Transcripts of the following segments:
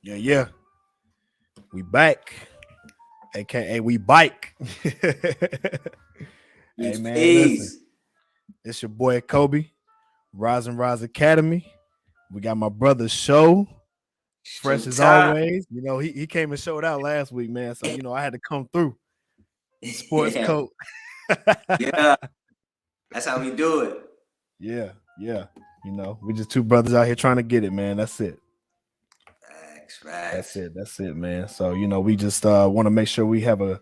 Yeah, yeah. We back. AKA we bike. Hey Peace, man, listen. peace. It's your boy Kobe, Rise and Rise Academy. We got my brother Show, fresh as Showtime. always. He came and showed out last week, man. So I had to come through in sports Yeah, coat. yeah. That's how we do it. Yeah, yeah. We just two brothers out here trying to get it, man. That's it. Facts, That's facts. it. That's it, man. So we just want to make sure we have a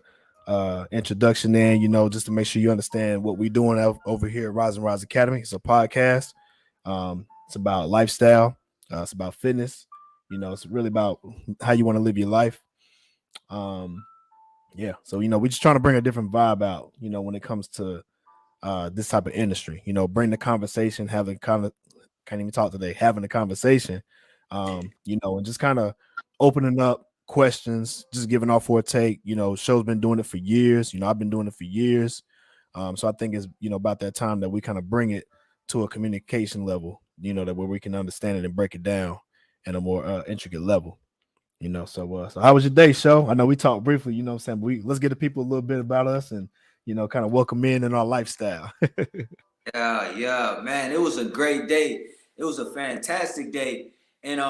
introduction in, just to make sure you understand what we're doing over here at Rise and Rise Academy. It's a podcast. It's about lifestyle. It's about fitness. It's really about how you want to live your life. Um, yeah. So we're just trying to bring a different vibe out. When it comes to this type of industry. Bring the conversation, having kind of can't even talk today, having a conversation, and just kind of opening up questions, just giving off for a take. Show's been doing it for years. I've been doing it for years. So I think it's about that time that we kind of bring it to a communication level, that where we can understand it and break it down at a more intricate level. So how was your day, Show? I know we talked briefly, what I'm saying, but let's get the people a little bit about us and kind of welcome in our lifestyle. Yeah, yeah, man. It was a great day. It was a fantastic day. And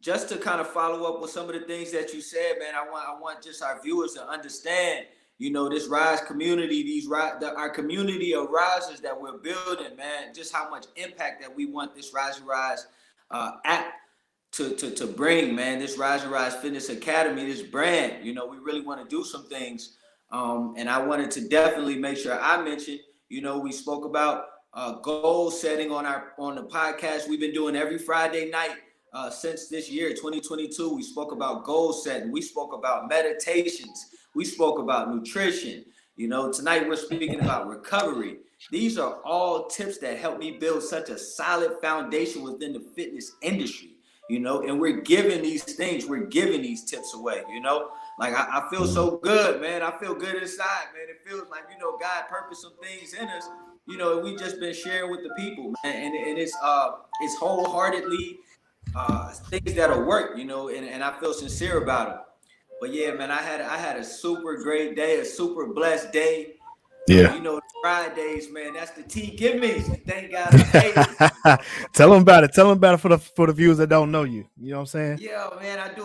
just to kind of follow up with some of the things that you said, man, I want just our viewers to understand, this Rise community, our community of risers that we're building, man, just how much impact that we want this Rise and Rise app to bring, man, this Rise and Rise Fitness Academy, this brand. We really want to do some things. And I wanted to definitely make sure I mentioned, we spoke about goal setting on the podcast. We've been doing every Friday night since this year, 2022. We spoke about goal setting. We spoke about meditations. We spoke about nutrition. Tonight we're speaking about recovery. These are all tips that help me build such a solid foundation within the fitness industry. And we're giving these things, we're giving these tips away. Like I feel Mhm. so good, man. I feel good inside, man. It feels like, God purposed some things in us, and we just been sharing with the people, man. And it's wholeheartedly things that'll work, and I feel sincere about it. But yeah, man, I had a super great day, a super blessed day. Yeah. Fridays, man, that's the T give me's. And thank God I made it. Tell them about it. Tell them about it for the viewers that don't know you. You know what I'm saying? Yeah, man, I do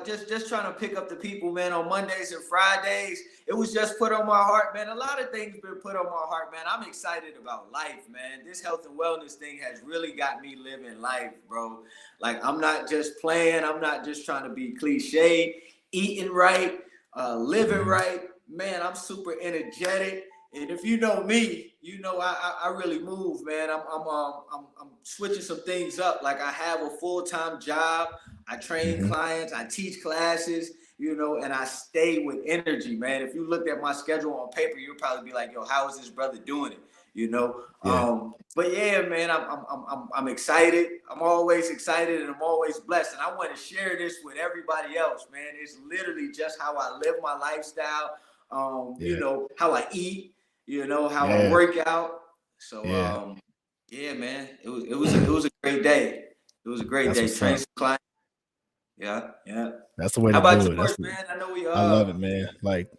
just trying to pick up the people, man, on Mondays and Fridays. It was just put on my heart, man. A lot of things been put on my heart, man. I'm excited about life, man. This health and wellness thing has really got me living life, bro. Like I'm not just playing, I'm not just trying to be cliche, eating right, living Mhm. right. Man, I'm super energetic. And if you know me, I really move, man. I'm switching some things up. Like I have a full-time job. I train Mhm. clients. I teach classes. And I stay with energy, man. If you looked at my schedule on paper, you'll probably be like, "Yo, how is this brother doing it?" Yeah. But yeah, man, I'm excited. I'm always excited, and I'm always blessed. And I want to share this with everybody else, man. It's literally just how I live my lifestyle. Yeah. How I eat. How I Yeah. work out. So Yeah. yeah, man, it was a great day. It was a great That's day. what's Train up. some clients. Yeah, yeah. That's the way How to about do it. yours, man? I know we I love it, man. Like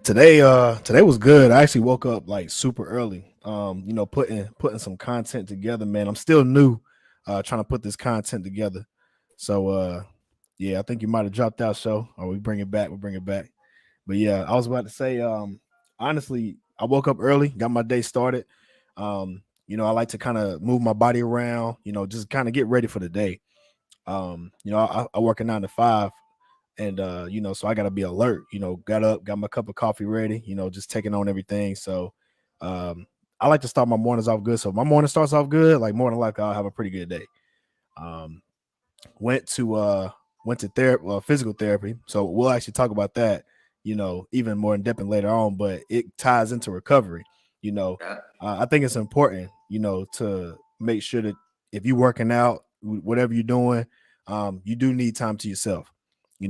today was good. I actually woke up like super early. Putting some content together, man. I'm still new, trying to put this content together. So yeah, I think you might have dropped out, Show. Or we bring it back, we'll bring it back. But yeah, I was about to say, honestly, I woke up early, got my day started. I like to kind of move my body around, just kind of get ready for the day. I work a 9 to 5, and so I gotta be alert. Got up, got my cup of coffee ready, just taking on everything. So um I like to start my mornings off good. So if my morning starts off good, like more than likely I'll have a pretty good day. Um went to therapy, physical therapy. So we'll actually talk about that, even more in depth later on, but it ties into recovery. You know, yeah. I think it's important, to make sure that if you're working out, whatever you're doing, you do need time to yourself.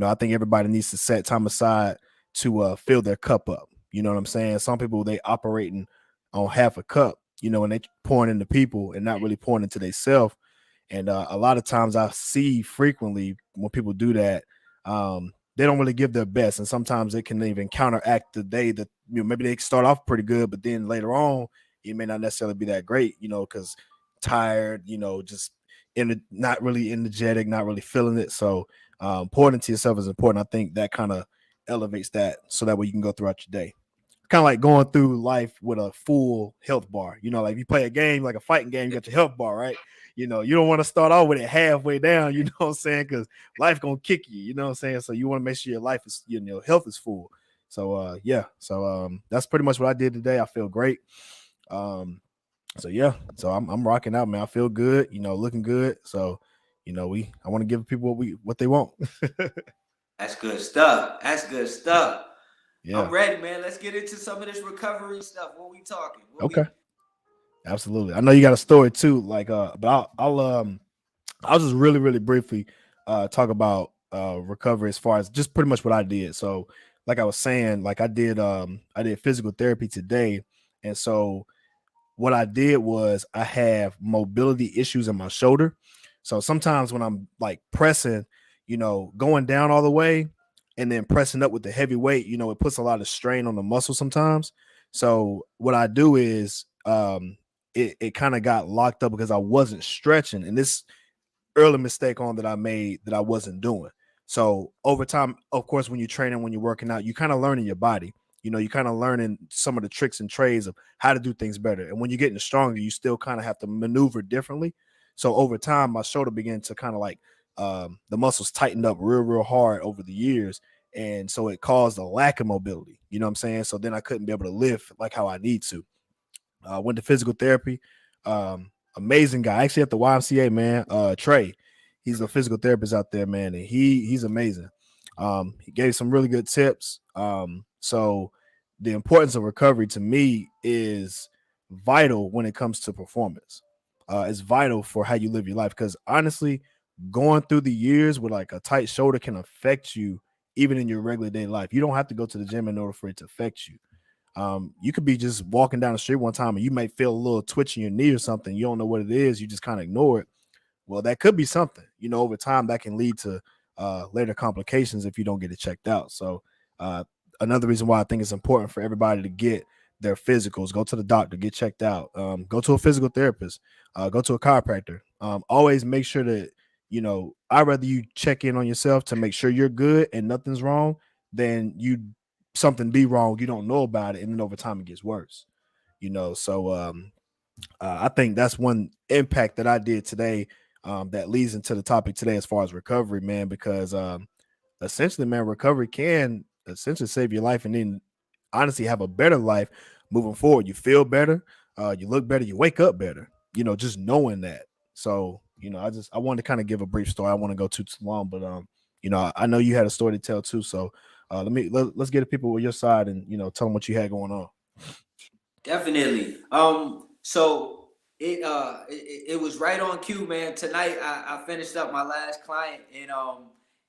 I think everybody needs to set time aside to fill their cup up. You know what I'm saying? Some people they operating on half a cup, and they pouring into people and not really pouring into themselves. And a lot of times I see frequently when people do that, they don't really give their best. And sometimes it can even counteract the day that, maybe they start off pretty good, but then later on, it may not necessarily be that great, because tired, just not really energetic, not really feeling it. So pouring into yourself is important. I think that kind of elevates that so that way you can go throughout your day. Kind of like going through life with a full health bar. Like if you play a game, like a fighting game, you got your health bar, right? You don't want to start off with it halfway down, you know what I'm saying? Because life gonna kick you, you know what I'm saying? So you want to make sure your life is, health is full. So yeah. So that's pretty much what I did today. I feel great. So yeah. So I'm rocking out, man. I feel good, looking good. So, I want to give people what they want. That's good stuff. That's good stuff. Yeah. I'm ready, man. Let's get into some of this recovery stuff. What we talking? Okay. Absolutely. I know you got a story too, like but I'll just really, really briefly talk about recovery as far as just pretty much what I did. So like I was saying, like I did physical therapy today. And so what I did was I have mobility issues in my shoulder. So sometimes when I'm like pressing, going down all the way and then pressing up with the heavy weight, it puts a lot of strain on the muscle sometimes. So what I do is it kind of got locked up because I wasn't stretching. And this early mistake that I made that I wasn't doing. So over time, of course, when you're training, when you're working out, you kind of learning your body. You kind of learning some of the tricks and trades of how to do things better. And when you're getting stronger, you still kind of have to maneuver differently. So over time, my shoulder began to kind of like the muscles tightened up real, real hard over the years. And so it caused a lack of mobility. You know what I'm saying? So then I couldn't be able to lift like how I need to. Went to physical therapy. Amazing guy. Actually at the YMCA, man. Trey, he's a physical therapist out there, man. And he's amazing. He gave some really good tips. So the importance of recovery to me is vital when it comes to performance. It's vital for how you live your life. Because honestly, going through the years with like a tight shoulder can affect you even in your regular day life. You don't have to go to the gym in order for it to affect you. You could be just walking down the street one time and you may feel a little twitch in your knee or something. You don't know what it is. You just kind of ignore it. Well, that could be something, over time that can lead to later complications if you don't get it checked out. So another reason why I think it's important for everybody to get their physicals, go to the doctor, get checked out, go to a physical therapist, go to a chiropractor. Always make sure that, I'd rather you check in on yourself to make sure you're good and nothing's wrong than something be wrong, you don't know about it, and then over time it gets worse. So I think that's one impact that I did today that leads into the topic today as far as recovery, man, because essentially, man, recovery can essentially save your life and then honestly have a better life moving forward. You feel better, you look better, you wake up better, just knowing that. So, I wanted to kind of give a brief story. I want to go too long, but I know you had a story to tell too. So let's get the people with your side and tell them what you had going on. Definitely. So it was right on cue, man. Tonight I finished up my last client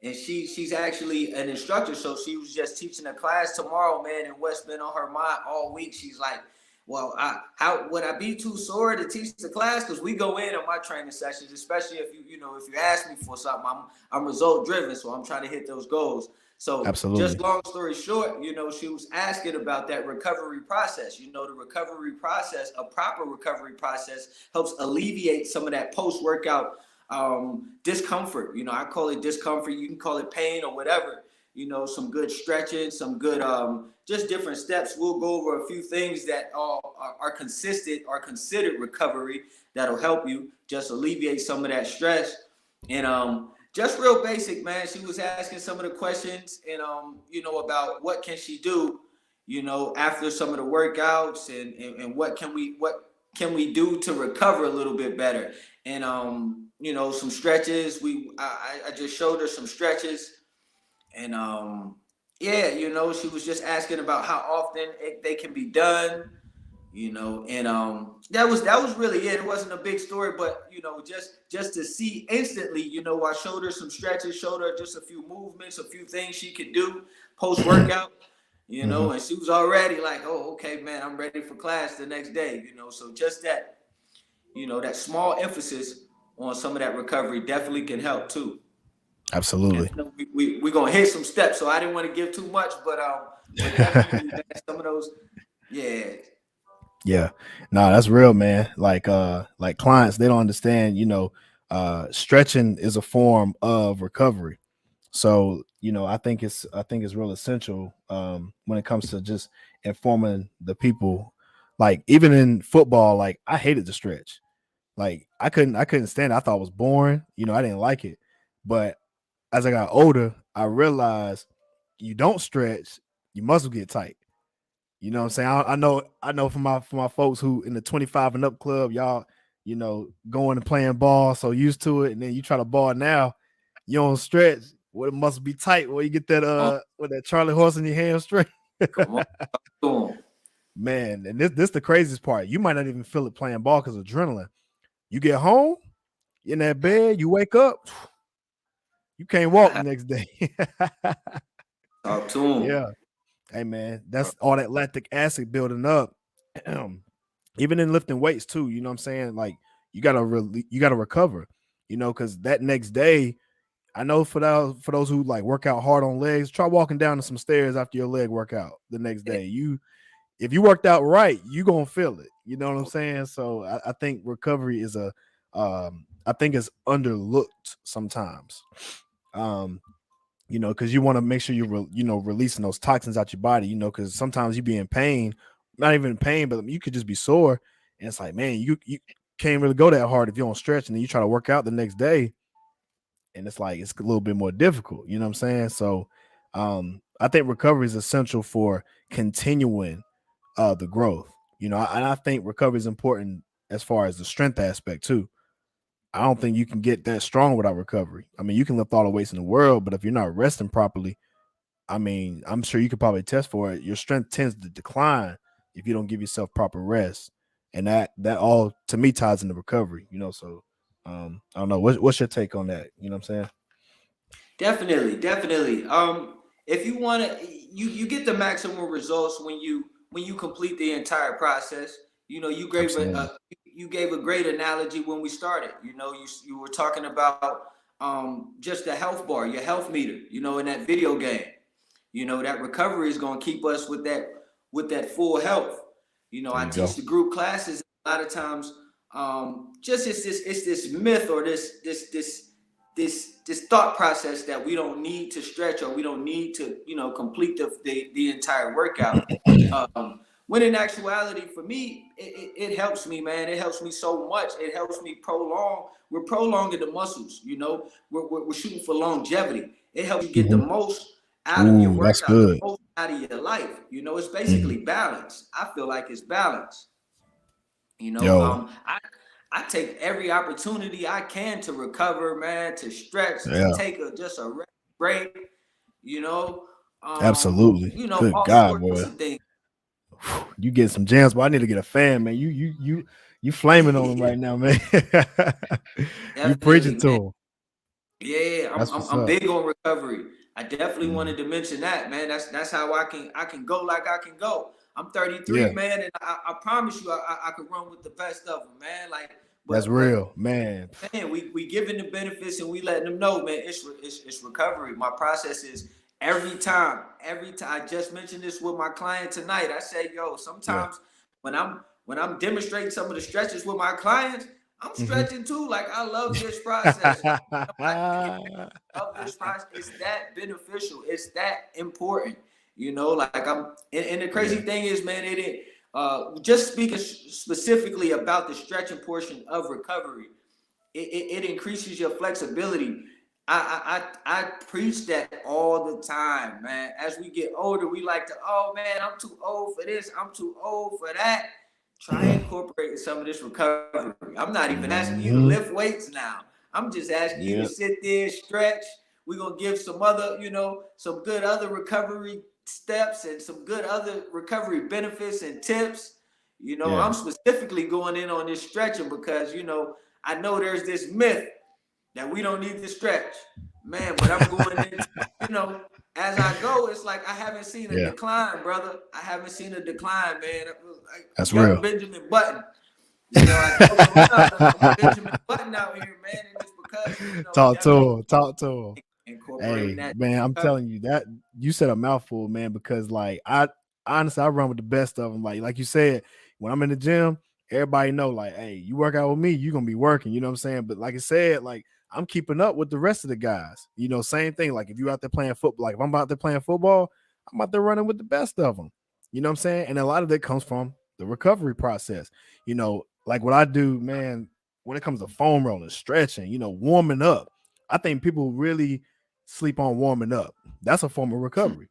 and she's actually an instructor, so she was just teaching a class tomorrow, man. And what's been on her mind all week, she's like, well, how would I be too sore to teach the class? Because we go in on my training sessions, especially if you ask me for something, I'm result driven, so I'm trying to hit those goals. So absolutely. Just long story short, she was asking about that recovery process. The recovery process, a proper recovery process, helps alleviate some of that post-workout discomfort. I call it discomfort. You can call it pain or whatever. Some good stretching, some good just different steps. We'll go over a few things that are consistent, are considered recovery that'll help you just alleviate some of that stress. And just real basic, man. She was asking some of the questions and about what can she do, after some of the workouts and what can we do to recover a little bit better. And some stretches. I just showed her some stretches. And she was just asking about how often they can be done, and that was really it. It wasn't a big story, but just to see instantly, I showed her some stretches, showed her just a few movements, a few things she could do post workout, and she was already like, oh, okay, man, I'm ready for class the next day, so just that, that small emphasis on some of that recovery definitely can help too. Absolutely. And we're gonna hit some steps, so I didn't want to give too much, but definitely man, some of those, yeah. Yeah. No, that's real, man. Like clients, they don't understand, stretching is a form of recovery. So, I think it's real essential when it comes to just informing the people. Like even in football, like I hated to stretch. Like I couldn't stand it. I thought it was boring. I didn't like it. But as I got older, I realized you don't stretch, your muscles get tight. You know what I'm saying? I know for my folks who in the 25 and up club, y'all, going and playing ball, so used to it, and then you try to ball now, you don't stretch. Well, it must be tight where you get that with that Charlie horse in your hamstring. Come on, come on. Man, and this the craziest part. You might not even feel it playing ball because adrenaline. You get home, you in that bed, you wake up, you can't walk the next day. Talk to him. Yeah. Hey man, that's all that lactic acid building up. Even in lifting weights too, you know what I'm saying? Like you gotta recover, because that next day, I know for those who like work out hard on legs, try walking down some stairs after your leg workout the next day. If you worked out right, you gonna feel it. You know what I'm saying? So I think recovery is I think it's underlooked sometimes. Because you want to make sure you're releasing those toxins out your body, because sometimes you be in pain, not even in pain, but you could just be sore. And it's like, man, you can't really go that hard if you don't stretch, and then you try to work out the next day. And it's like, it's a little bit more difficult. You know what I'm saying? So I think recovery is essential for continuing the growth, and I think recovery is important as far as the strength aspect too. I don't think you can get that strong without recovery. I mean, you can lift all the weights in the world, but if you're not resting properly, I mean, I'm sure you could probably test for it. Your strength tends to decline if you don't give yourself proper rest, and that all to me ties into recovery. So I don't know. What's your take on that? You know what I'm saying? Definitely. If you want to, you get the maximum results when you complete the entire process. You gave a great analogy when we started. You were talking about just the health bar, your health meter. In that video game. That recovery is going to keep us with that full health. I teach the group classes a lot of times. Just it's this myth or this thought process that we don't need to stretch or we don't need to complete the entire workout. When in actuality, for me, it helps me, man. It helps me so much. It helps me prolong. We're prolonging the muscles. We're shooting for longevity. It helps you get the most out of your workout, the most out of your life. It's basically balance. I feel like it's balance. I take every opportunity I can to recover, man, to stretch, to take just a break. Absolutely. Good God, boy. You get some jams, but I need to get a fan, man. You flaming on him right now, man. You preaching to him. Yeah, I'm big on recovery. I definitely wanted to mention that, man. That's how I can go like I can go. I'm 33, man, and I promise you, I could run with the best of them, man. That's real, man. Man, we giving the benefits and we letting them know, man. It's recovery. My process is every time. I just mentioned this with my client tonight. I say, sometimes when I'm demonstrating some of the stretches with my clients, I'm stretching too. Like I love this process. I love this process. It's that beneficial. It's that important. Like I'm. And the crazy thing is, man, just speaking specifically about the stretching portion of recovery, it increases your flexibility. I preach that all the time, man. As we get older, we like to, oh man, I'm too old for this, I'm too old for that. Try incorporating some of this recovery. I'm not even asking you to lift weights now. I'm just asking you to sit there, stretch. We're gonna give some other, some good other recovery steps and some good other recovery benefits and tips. I'm specifically going in on this stretching because I know there's this myth that we don't need to stretch, man. But I'm going into, as I go, it's like I haven't seen a decline, brother. I haven't seen a decline, man. That's real. Benjamin Button. You know, I told him I'm Benjamin Button out here, man, and it's because Talk to definitely him. Talk to him. incorporating Hey, that. man, I'm telling you that you said a mouthful, man, because like I honestly I run with the best of them. Like you said, when I'm in the gym, everybody know, like, hey, you work out with me, you're gonna be working, you know what I'm saying? But like I said, like I'm keeping up with the rest of the guys. You know, same thing. Like if you out there playing football, like if I'm out there playing football, I'm out there running with the best of them. You know what I'm saying? And a lot of that comes from the recovery process. You know, like what I do, man, when it comes to foam rolling, stretching, warming up. I think people really sleep on warming up. That's a form of recovery.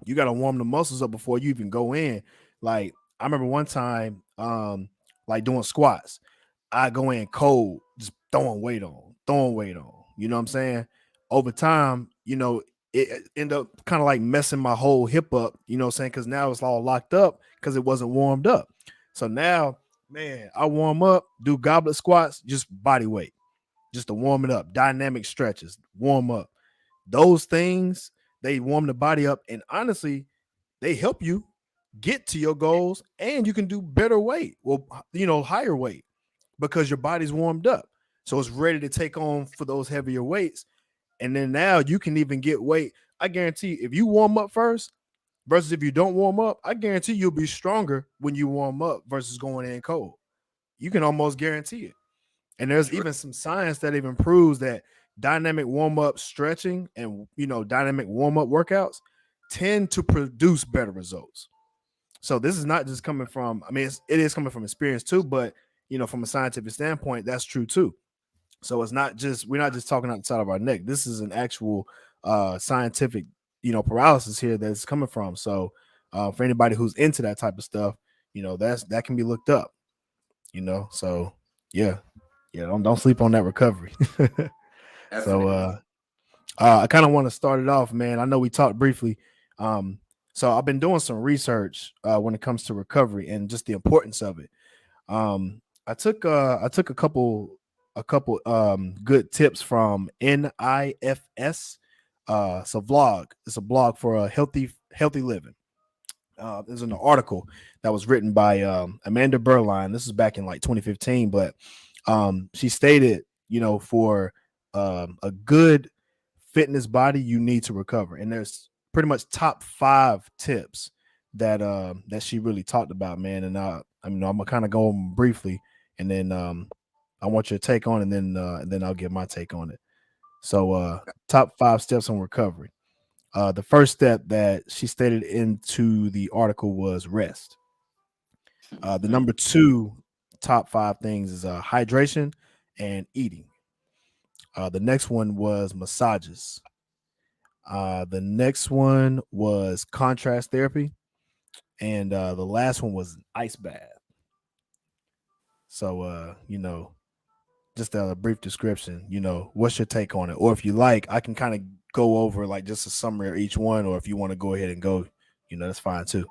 You got to warm the muscles up before you even go in. Like I remember one time, like doing squats, I go in cold, just throwing weight on, throwing weight on. You know what I'm saying? Over time, it ended up kind of like messing my whole hip up. You know what I'm saying? Because now it's all locked up because it wasn't warmed up. So now, man, I warm up, do goblet squats, just body weight, just to warm it up. Dynamic stretches, warm up. Those things, they warm the body up, and honestly, they help you get to your goals, and you can do better weight, well, higher weight, because your body's warmed up, so it's ready to take on for those heavier weights. And then now you can even get weight. I guarantee if you warm up first versus if you don't warm up, I guarantee you'll be stronger when you warm up versus going in cold. You can almost guarantee it. And there's even some science that even proves that dynamic warm-up stretching and dynamic warm-up workouts tend to produce better results. So this is not just coming from, I mean, it is coming from experience too, but from a scientific standpoint, that's true too. So it's not just, we're not just talking out the side of our neck. This is an actual scientific, paralysis here that's coming from. So for anybody who's into that type of stuff, that can be looked up, so yeah. Yeah, don't sleep on that recovery. So I kind of want to start it off, man. I know we talked briefly. So I've been doing some research when it comes to recovery and just the importance of it. I took a couple good tips from NIFS. It's a vlog. It's a blog for a healthy living. There's an article that was written by Amanda Berline. This is back in like 2015, but she stated, for a good fitness body, you need to recover. And there's pretty much top 5 tips that she really talked about, man. And I'm gonna kind of go on briefly, and then I want your take on it, and then I'll give my take on it. So top 5 steps on recovery. The first step that she stated into the article was rest. The number 2 top 5 things is hydration and eating. The next one was massages. The next one was contrast therapy. And the last one was an ice bath. So, just a brief description, what's your take on it? Or if you like, I can kind of go over like just a summary of each one, or if you want to go ahead and go, that's fine too.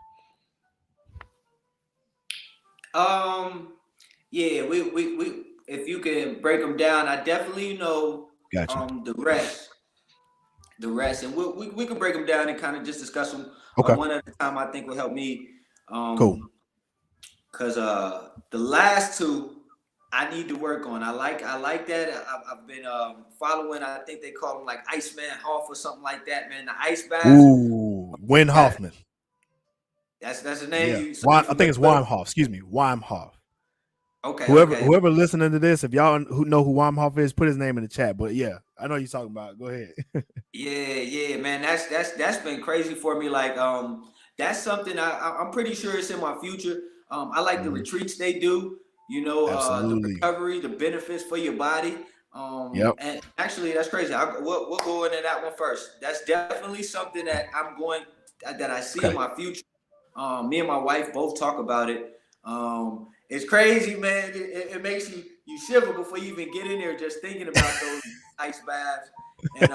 Yeah, we if you can break them down, I definitely Gotcha. the rest, and we can break them down and kind of just discuss them Okay. one at a time. I think will help me. Cool. Because the last 2 I need to work on. I like that. I've been following. I think they call him like Iceman Hoff or something like that, man. The ice bath. Ooh, Wim Hoffman. That's the name. Yeah, You I think it's Wim Hof. Excuse me, Wim Hof. Okay. Whoever listening to this, if y'all who know who Wim Hof is, put his name in the chat. But yeah, I know you're talking about. Go ahead. Yeah, man. That's been crazy for me. Like that's something I'm pretty sure it's in my future. I like the retreats they do. The recovery, the benefits for your body. Yep. And actually, that's crazy. We'll go into that one first. That's definitely something that that I see in my future. Me and my wife both talk about it. It's crazy, man. It makes you shiver before you even get in there just thinking about those ice baths. And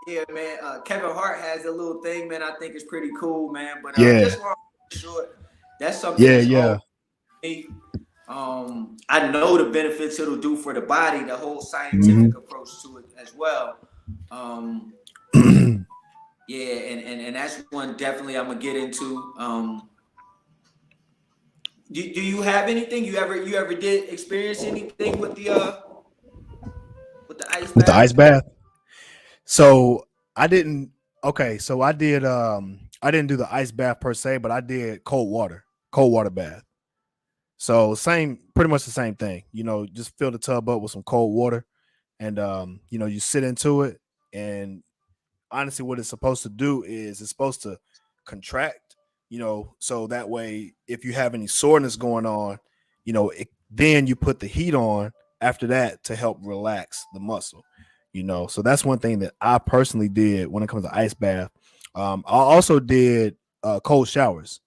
yeah, man. Kevin Hart has a little thing, man. I think it's pretty cool, man. But just long short, that's something that's all me. I know the benefits it'll do for the body, the whole scientific approach to it as well. Yeah, and that's one definitely I'm gonna get into. Do you have anything you ever did experience anything with the ice With the bath? ice bath. So I didn't. Okay, so I did. I didn't do the ice bath per se, but I did cold water bath. So same, pretty much the same thing. You know, just fill the tub up with some cold water, and you know, you sit into it. And honestly, what it's supposed to do is it's supposed to contract. You know, so that way, if you have any soreness going on, you know, then you put the heat on after that to help relax the muscle. You know, so that's one thing that I personally did when it comes to ice bath. I also did cold showers.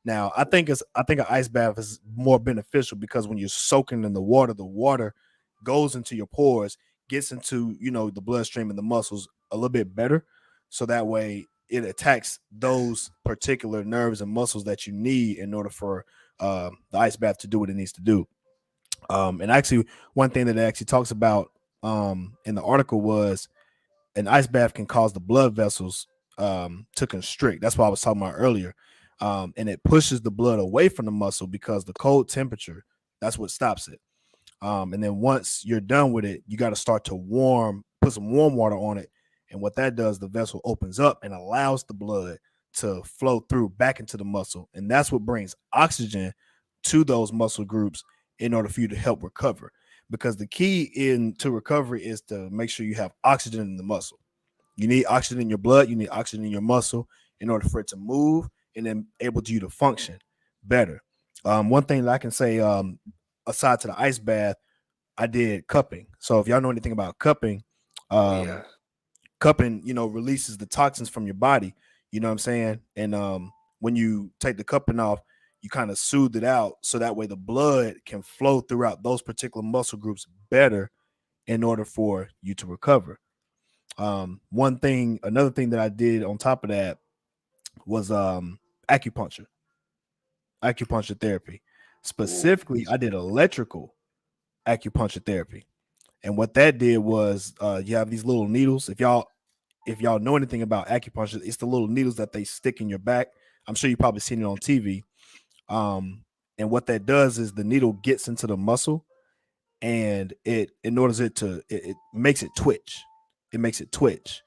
Now, I think an ice bath is more beneficial because when you're soaking in the water goes into your pores, gets into, you know, the bloodstream and the muscles a little bit better. So that way it attacks those particular nerves and muscles that you need in order for the ice bath to do what it needs to do. And actually, one thing that it actually talks about in the article was an ice bath can cause the blood vessels to constrict. That's what I was talking about earlier. And it pushes the blood away from the muscle because the cold temperature, that's what stops it. And then once you're done with it, you got to start to put some warm water on it. And what that does, the vessel opens up and allows the blood to flow through back into the muscle. And that's what brings oxygen to those muscle groups in order for you to help recover. Because the key into recovery is to make sure you have oxygen in the muscle. You need oxygen in your blood, you need oxygen in your muscle in order for it to move and then able to you to function better. One thing that I can say, aside to the ice bath, I did cupping. So if y'all know anything about cupping, Oh yeah. um, cupping, you know, releases the toxins from your body. You know what I'm saying? And when you take the cupping off, you kind of soothe it out so that way the blood can flow throughout those particular muscle groups better in order for you to recover. Another thing that I did on top of that was acupuncture, acupuncture therapy. Ooh. Specifically, I did electrical acupuncture therapy. And what that did was you have these little needles. If y'all know anything about acupuncture, it's the little needles that they stick in your back. I'm sure you probably seen it on TV. And what that does is the needle gets into the muscle and it in order it makes it twitch. It makes it twitch.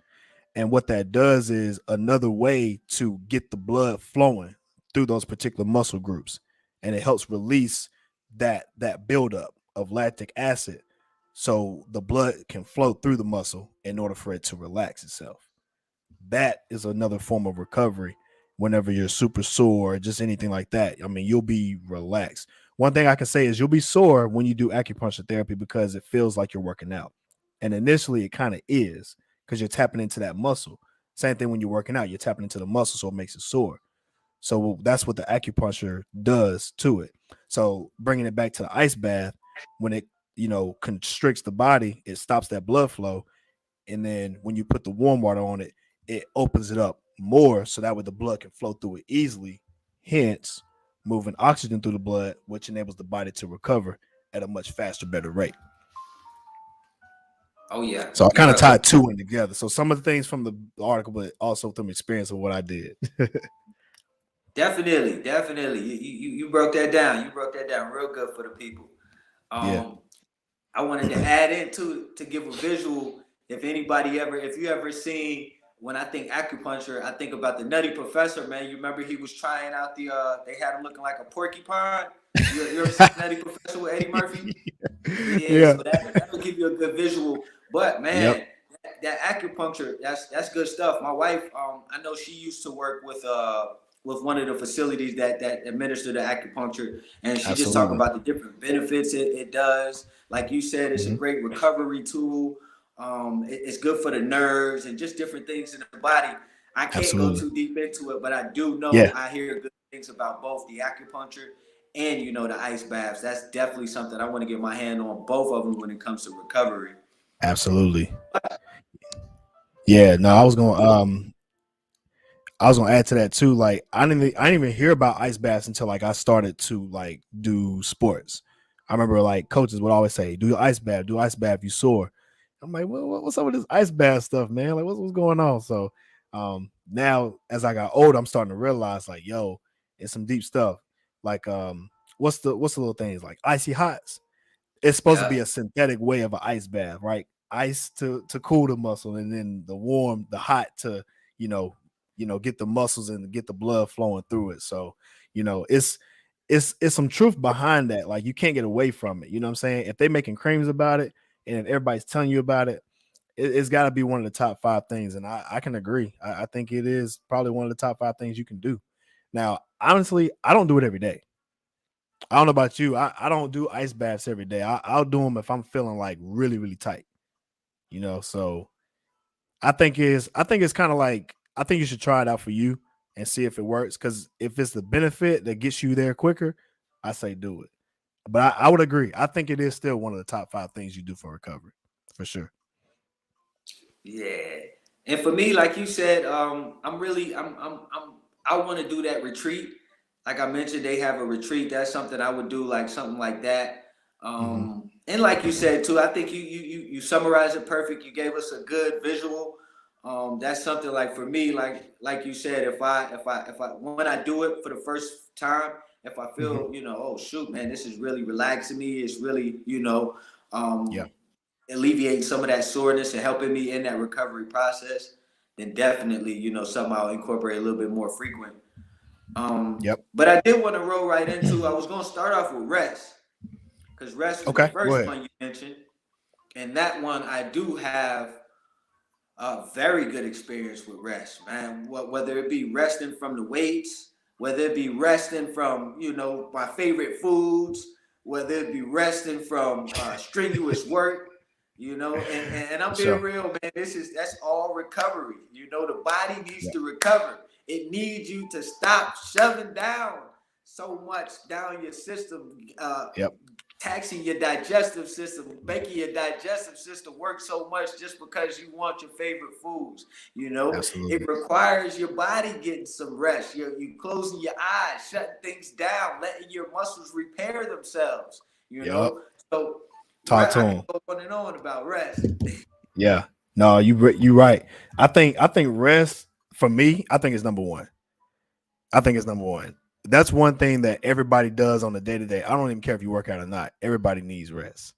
And what that does is another way to get the blood flowing through those particular muscle groups. And it helps release that buildup of lactic acid so the blood can flow through the muscle in order for it to relax itself. That is another form of recovery whenever you're super sore or just anything like that. I mean, you'll be relaxed. One thing I can say is you'll be sore when you do acupuncture therapy because it feels like you're working out. And initially it kind of is because you're tapping into that muscle. Same thing when you're working out, you're tapping into the muscle, so it makes it sore. So that's what the acupuncture does to it. So bringing it back to the ice bath, when it, you know, constricts the body, it stops that blood flow. And then when you put the warm water on it, it opens it up more so that way the blood can flow through it easily, hence moving oxygen through the blood, which enables the body to recover at a much faster, better rate. Oh yeah. So I kind of Yeah. tied two in together. So some of the things from the article, but also from experience of what I did. Definitely, definitely. You broke that down. You broke that down real good for the people. Yeah. Um, I wanted to add into to give a visual. If you ever seen when I think acupuncture, I think about the Nutty Professor. Man, you remember he was trying out they had him looking like a porcupine. You ever seen Nutty Professor with Eddie Murphy? Yeah, Yeah. so that'll give you a good visual. But Yep. man, that acupuncture, that's good stuff. My wife, I know she used to work with one of the facilities that administer the acupuncture, and she just talked Absolutely. about the different benefits it does. Like you said, it's a Hmm. great recovery tool. It's good for the nerves and just different things in the body. I can't go Absolutely. too deep into it, but I do know Yeah. I hear good things about both the acupuncture and the ice baths. That's definitely something I want to get my hand on both of them when it comes to recovery. Absolutely. Yeah. No, I was gonna add to that too. Like I didn't even hear about ice baths until like I started to like do sports. I remember like coaches would always say, "Do do ice bath, you sore." I'm like, what's up with this ice bath stuff, man? Like, what's going on? So, now as I got older, I'm starting to realize, like, yo, it's some deep stuff. Like, what's the little things like icy hots? It's supposed to be Yeah. a synthetic way of an ice bath, right? Ice to cool the muscle, and then the hot to you know get the muscles and get the blood flowing through it. So it's some truth behind that. Like you can't get away from it. You know what I'm saying? If they're making creams about it, and if everybody's telling you about it, it's got to be one of the top 5 things. And I can agree. I think it is probably one of the top 5 things you can do. Now, honestly, I don't do it every day. I don't know about you. I don't do ice baths every day. I'll do them if I'm feeling like really, really tight. So I think it's kind of like I think you should try it out for you and see if it works. Because if it's the benefit that gets you there quicker, I say do it. But I would agree. I think it is still one of the top 5 things you do for recovery, for sure. Yeah. And for me, like you said, I want to do that retreat. Like I mentioned, they have a retreat. That's something I would do, like something like that. Hmm. And like you said too, I think you summarized it perfect. You gave us a good visual. That's something like for me, like you said, if I when I do it for the first time, if I Hmm. feel, oh shoot, man, this is really relaxing me. It's really, Yeah. alleviating some of that soreness and helping me in that recovery process, then definitely, something I'll incorporate a little bit more frequent. Yep. But I did want to roll right into, I was going to start off with rest, because rest was the Okay. Go first ahead. one you mentioned. And that one, I do have a very good experience with rest, man. Whether it be resting from the weights, whether it be resting from, my favorite foods, whether it be resting from strenuous work, and I'm being Sure. real, man. That's all recovery. The body needs Yep. to recover. It needs you to stop shoving down so much down your system, Yep. taxing your digestive system, making your digestive system work so much just because you want your favorite foods. It Absolutely. requires your body getting some rest. You closing your eyes, shutting things down, letting your muscles repair themselves. You Yep. know, so Talk to I can him. go on and on about rest. Yeah. No, you right. I think rest for me. I think it's number one. I think it's number one. That's one thing that everybody does on the day to day. I don't even care if you work out or not. Everybody needs rest,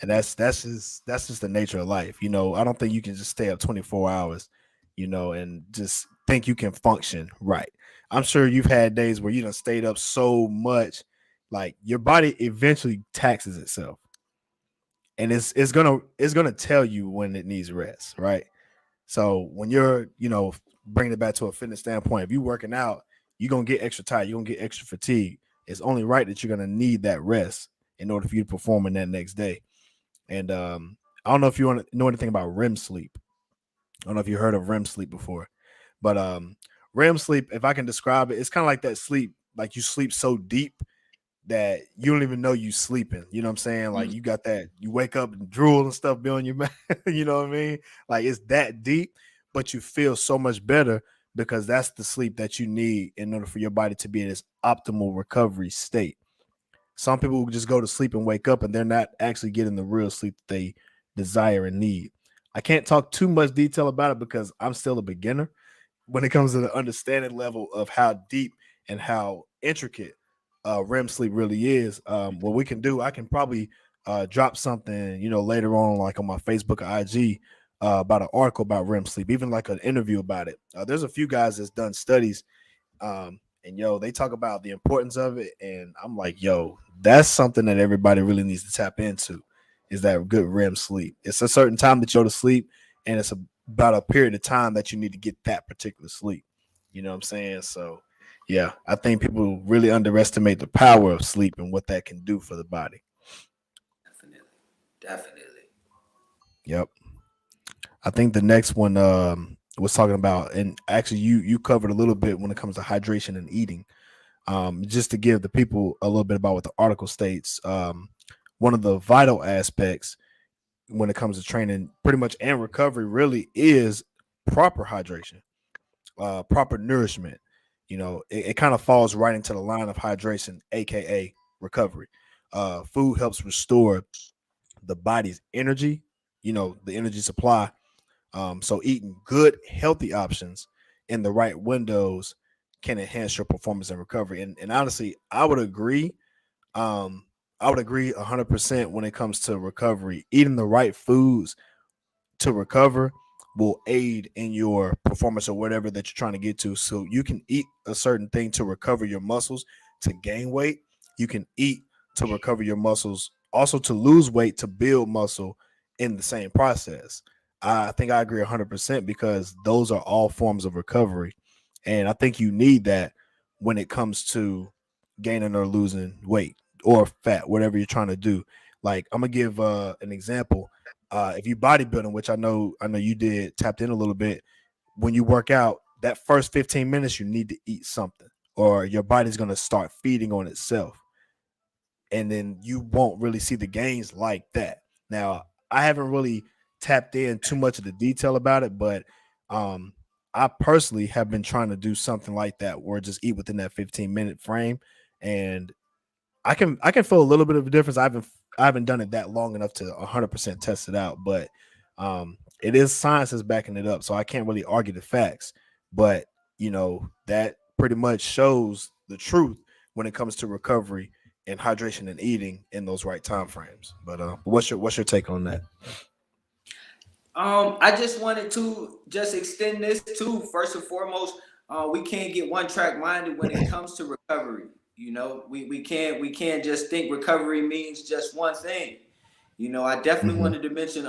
and that's just the nature of life. I don't think you can just stay up 24 hours, and just think you can function right. I'm sure you've had days where you done stayed up so much, like your body eventually taxes itself, and it's gonna tell you when it needs rest, right? So when you're, bringing it back to a fitness standpoint, if you're working out, you're gonna get extra tired, you're gonna get extra fatigue. It's only right that you're gonna need that rest in order for you to perform in that next day. And I don't know if you want to know anything about REM sleep. I don't know if you heard of REM sleep before, but REM sleep, if I can describe it, it's kind of like that sleep, like you sleep so deep that you don't even know you sleeping. You know what I'm saying? Like Mm. you got that, you wake up and drool and stuff be on your mouth. You know what I mean? Like it's that deep, but you feel so much better because that's the sleep that you need in order for your body to be in this optimal recovery state. Some people just go to sleep and wake up and they're not actually getting the real sleep that they desire and need. I can't talk too much detail about it because I'm still a beginner when it comes to the understanding level of how deep and how intricate REM sleep really is. What we can do, I can probably drop something, later on, like on my Facebook or IG, about an article about REM sleep, even like an interview about it. There's a few guys that's done studies, and they talk about the importance of it, and I'm like, that's something that everybody really needs to tap into. Is that good REM sleep? It's a certain time that you go to sleep, and it's about a period of time that you need to get that particular sleep. You know what I'm saying? So, yeah, I think people really underestimate the power of sleep and what that can do for the body. Definitely, definitely. Yep. I think the next one was talking about, and actually you covered a little bit when it comes to hydration and eating. Just to give the people a little bit about what the article states. One of the vital aspects when it comes to training, pretty much, and recovery, really is proper hydration, proper nourishment. It kind of falls right into the line of hydration, aka recovery. Food helps restore the body's energy, the energy supply. So eating good, healthy options in the right windows can enhance your performance and recovery. And honestly, I would agree. I would agree 100% when it comes to recovery. Eating the right foods to recover will aid in your performance or whatever that you're trying to get to. So you can eat a certain thing to recover your muscles to gain weight. You can eat to recover your muscles, also to lose weight to build muscle in the same process. I think I agree 100% because those are all forms of recovery. And I think you need that when it comes to gaining or losing weight or fat, whatever you're trying to do. Like I'm gonna give an example. If you bodybuilding, which I know you did tapped in a little bit, when you work out, that first 15 minutes you need to eat something, or your body's gonna start feeding on itself, and then you won't really see the gains like that. Now, I haven't really tapped in too much of the detail about it, but um, I personally have been trying to do something like that, where just eat within that 15-minute frame, and I can feel a little bit of a difference. I haven't done it that long enough to 100% test it out, but it is science is backing it up, so I can't really argue the facts. But that pretty much shows the truth when it comes to recovery and hydration and eating in those right time frames. But what's your take on that? I just wanted to just extend this too. First and foremost, we can't get one track minded when it comes to recovery. We can't just think recovery means just one thing. I definitely Hmm. wanted to mention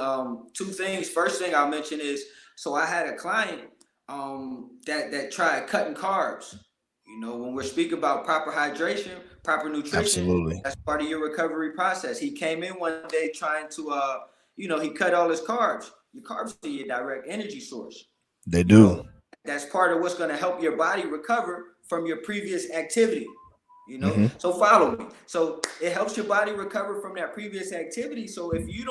two things. First thing I'll mention is, so I had a client that tried cutting carbs. When we're speaking about proper hydration, proper nutrition, Absolutely, that's part of your recovery process. He came in one day trying to he cut all his carbs. Your carbs are your direct energy source. they You do. know, that's part of what's going to help your body recover from your previous activity. Hmm. So follow me. So it helps your body recover from that previous activity. So if you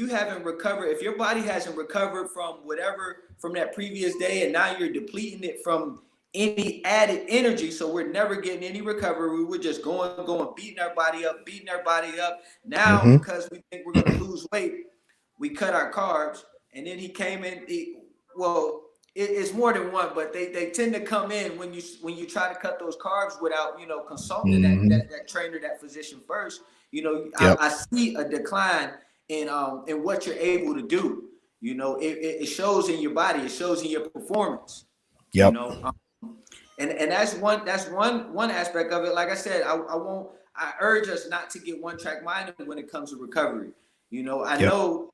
haven't recovered, if your body hasn't recovered from whatever from that previous day, and now you're depleting it from any added energy, so we're never getting any recovery. We're just going, beating our body up. Now, Hmm. because we think we're going to lose weight, we cut our carbs. And then he came in. Well, it's more than one, but they tend to come in when you try to cut those carbs without consulting Hmm. that trainer, that physician first. Yep. I see a decline in what you're able to do. It shows in your body. It shows in your performance. You Yep. know, and that's one aspect of it. Like I said, I won't. I urge us not to get one track minded when it comes to recovery. I Yep. know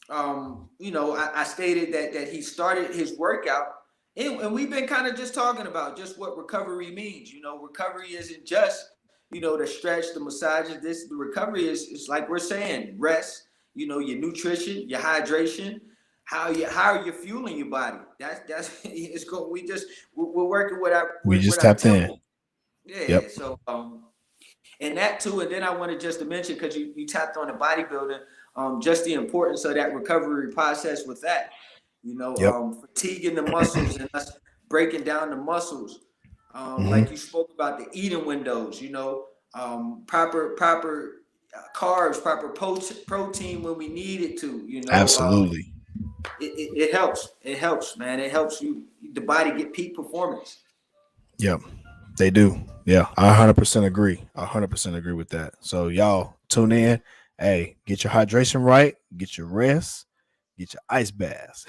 I stated that he started his workout, and we've been kind of just talking about just what recovery means. Recovery isn't just the stretch, the massages. The recovery is like we're saying, rest. Your nutrition, your hydration, how are you fueling your body. That's it's go. We're working with our We with just our tapped in. temple. Yeah. Yep. So and that too, and then I wanted just to mention, because you tapped on the bodybuilding, just the importance of that recovery process with that, Yep. fatiguing the muscles and us breaking down the muscles, Hmm. like you spoke about the eating windows, proper carbs, proper protein when we need it to, Absolutely. it helps, man. It helps the body get peak performance. Yep. They do. Yeah, I 100% agree. I 100% agree with that. So y'all tune in. Hey, get your hydration right, get your rest, get your ice baths.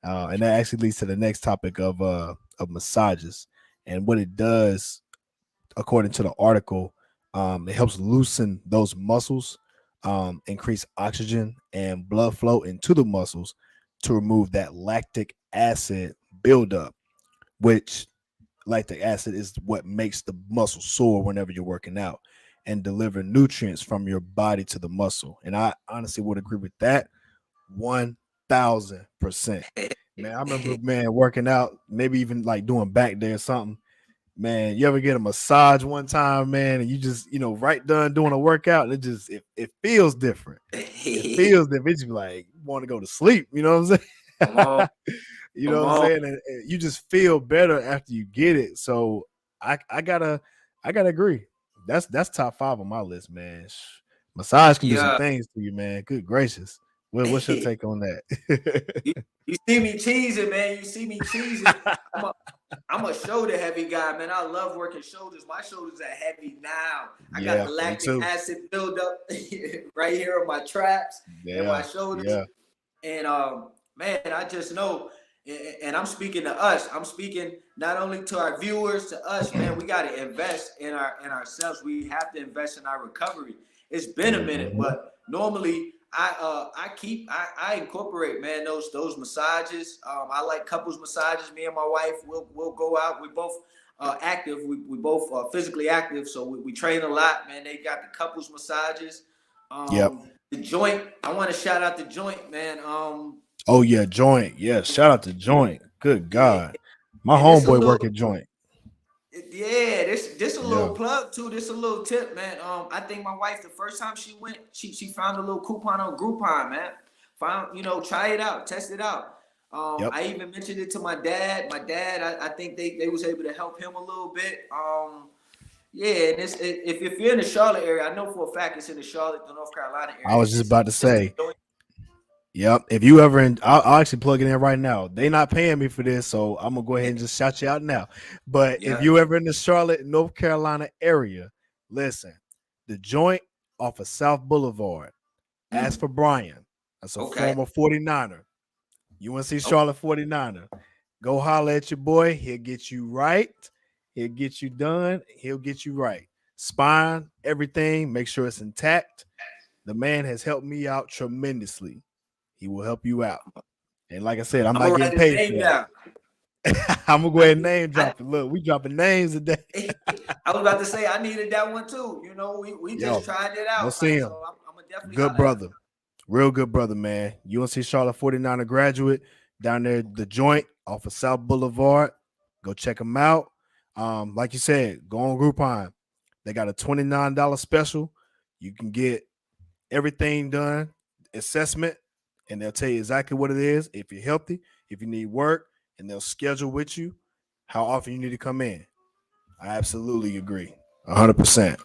And that actually leads to the next topic of massages and what it does. According to the article, it helps loosen those muscles, increase oxygen and blood flow into the muscles to remove that lactic acid buildup, which lactic acid is what makes the muscle sore whenever you're working out, and deliver nutrients from your body to the muscle. And I honestly would agree with that 1000%. Man, I remember, man, working out, maybe even like doing back day or something. Man, you ever get a massage one time, man, and you just, right done doing a workout, and it feels different. It feels different. It's just like want to go to sleep. You know what I'm Come on, saying? You know come what I'm on. saying? And you just feel better after you get it. So I gotta agree. That's top five on my list, man. Massage can do some Yeah. things to you, man. Good gracious. What's your take on that? You, you see me cheesing, man. You see me cheesing. I'm a shoulder heavy guy, man. I love working shoulders. My shoulders are heavy now. I got Yeah, the me lactic too. acid buildup right here on my traps and my Yeah, shoulders. yeah. And man, I just know, and I'm speaking to us. I'm speaking not only to our viewers, to us, man. We got to invest in ourselves. We have to invest in our recovery. It's been a minute, Mhm. but normally I incorporate, man, those massages. I like couples massages. Me and my wife we'll go out. We both active. We both physically active, so we train a lot, man. They got the couples massages. Yep. The joint. I want to shout out the joint, man. Oh yeah, Joint. Yeah, shout out to Joint. Good Yeah, God, my and this a homeboy little. work at Joint. Yeah, this a little Yeah. plug too. This a little tip, man. I think my wife the first time she went, she found a little coupon on Groupon, man. Found, try it out, test it out. Yep. I even mentioned it to my dad. My dad, I think they was able to help him a little bit. Yeah, and if you're in the Charlotte area, I know for a fact it's in the Charlotte, the North Carolina I area. was just about to It's the say. joint. Yep. If you ever in, I'll actually plug it in right now. They not paying me for this, so I'm gonna go ahead and just shout you out now. But if Yeah. you ever in the Charlotte, North Carolina area, listen, the Joint off of South Boulevard. Ask Mm, for Brian. That's a okay. former 49er. UNC Okay. Charlotte 49er. Go holler at your boy. He'll get you right. He'll get you done. He'll get you right. Spine, everything, make sure it's intact. The man has helped me out tremendously. He will help you out. And like I said, I'm I'm not gonna getting write his paid for name that. down. I'm gonna go I ahead and need. name drop it. Look, we dropping names today. I was about to say I needed that one too. We just Yo, tried it go out. see So him. I'm gonna definitely Good holler at him. brother. Real good brother, man. UNC Charlotte 49er graduate down there, the Joint off of South Boulevard. Go check them out. Like you said, go on Groupon. They got a $29 special. You can get everything done, assessment, and they'll tell you exactly what it is. If you're healthy, if you need work, and they'll schedule with you how often you need to come in. I absolutely agree. 100%.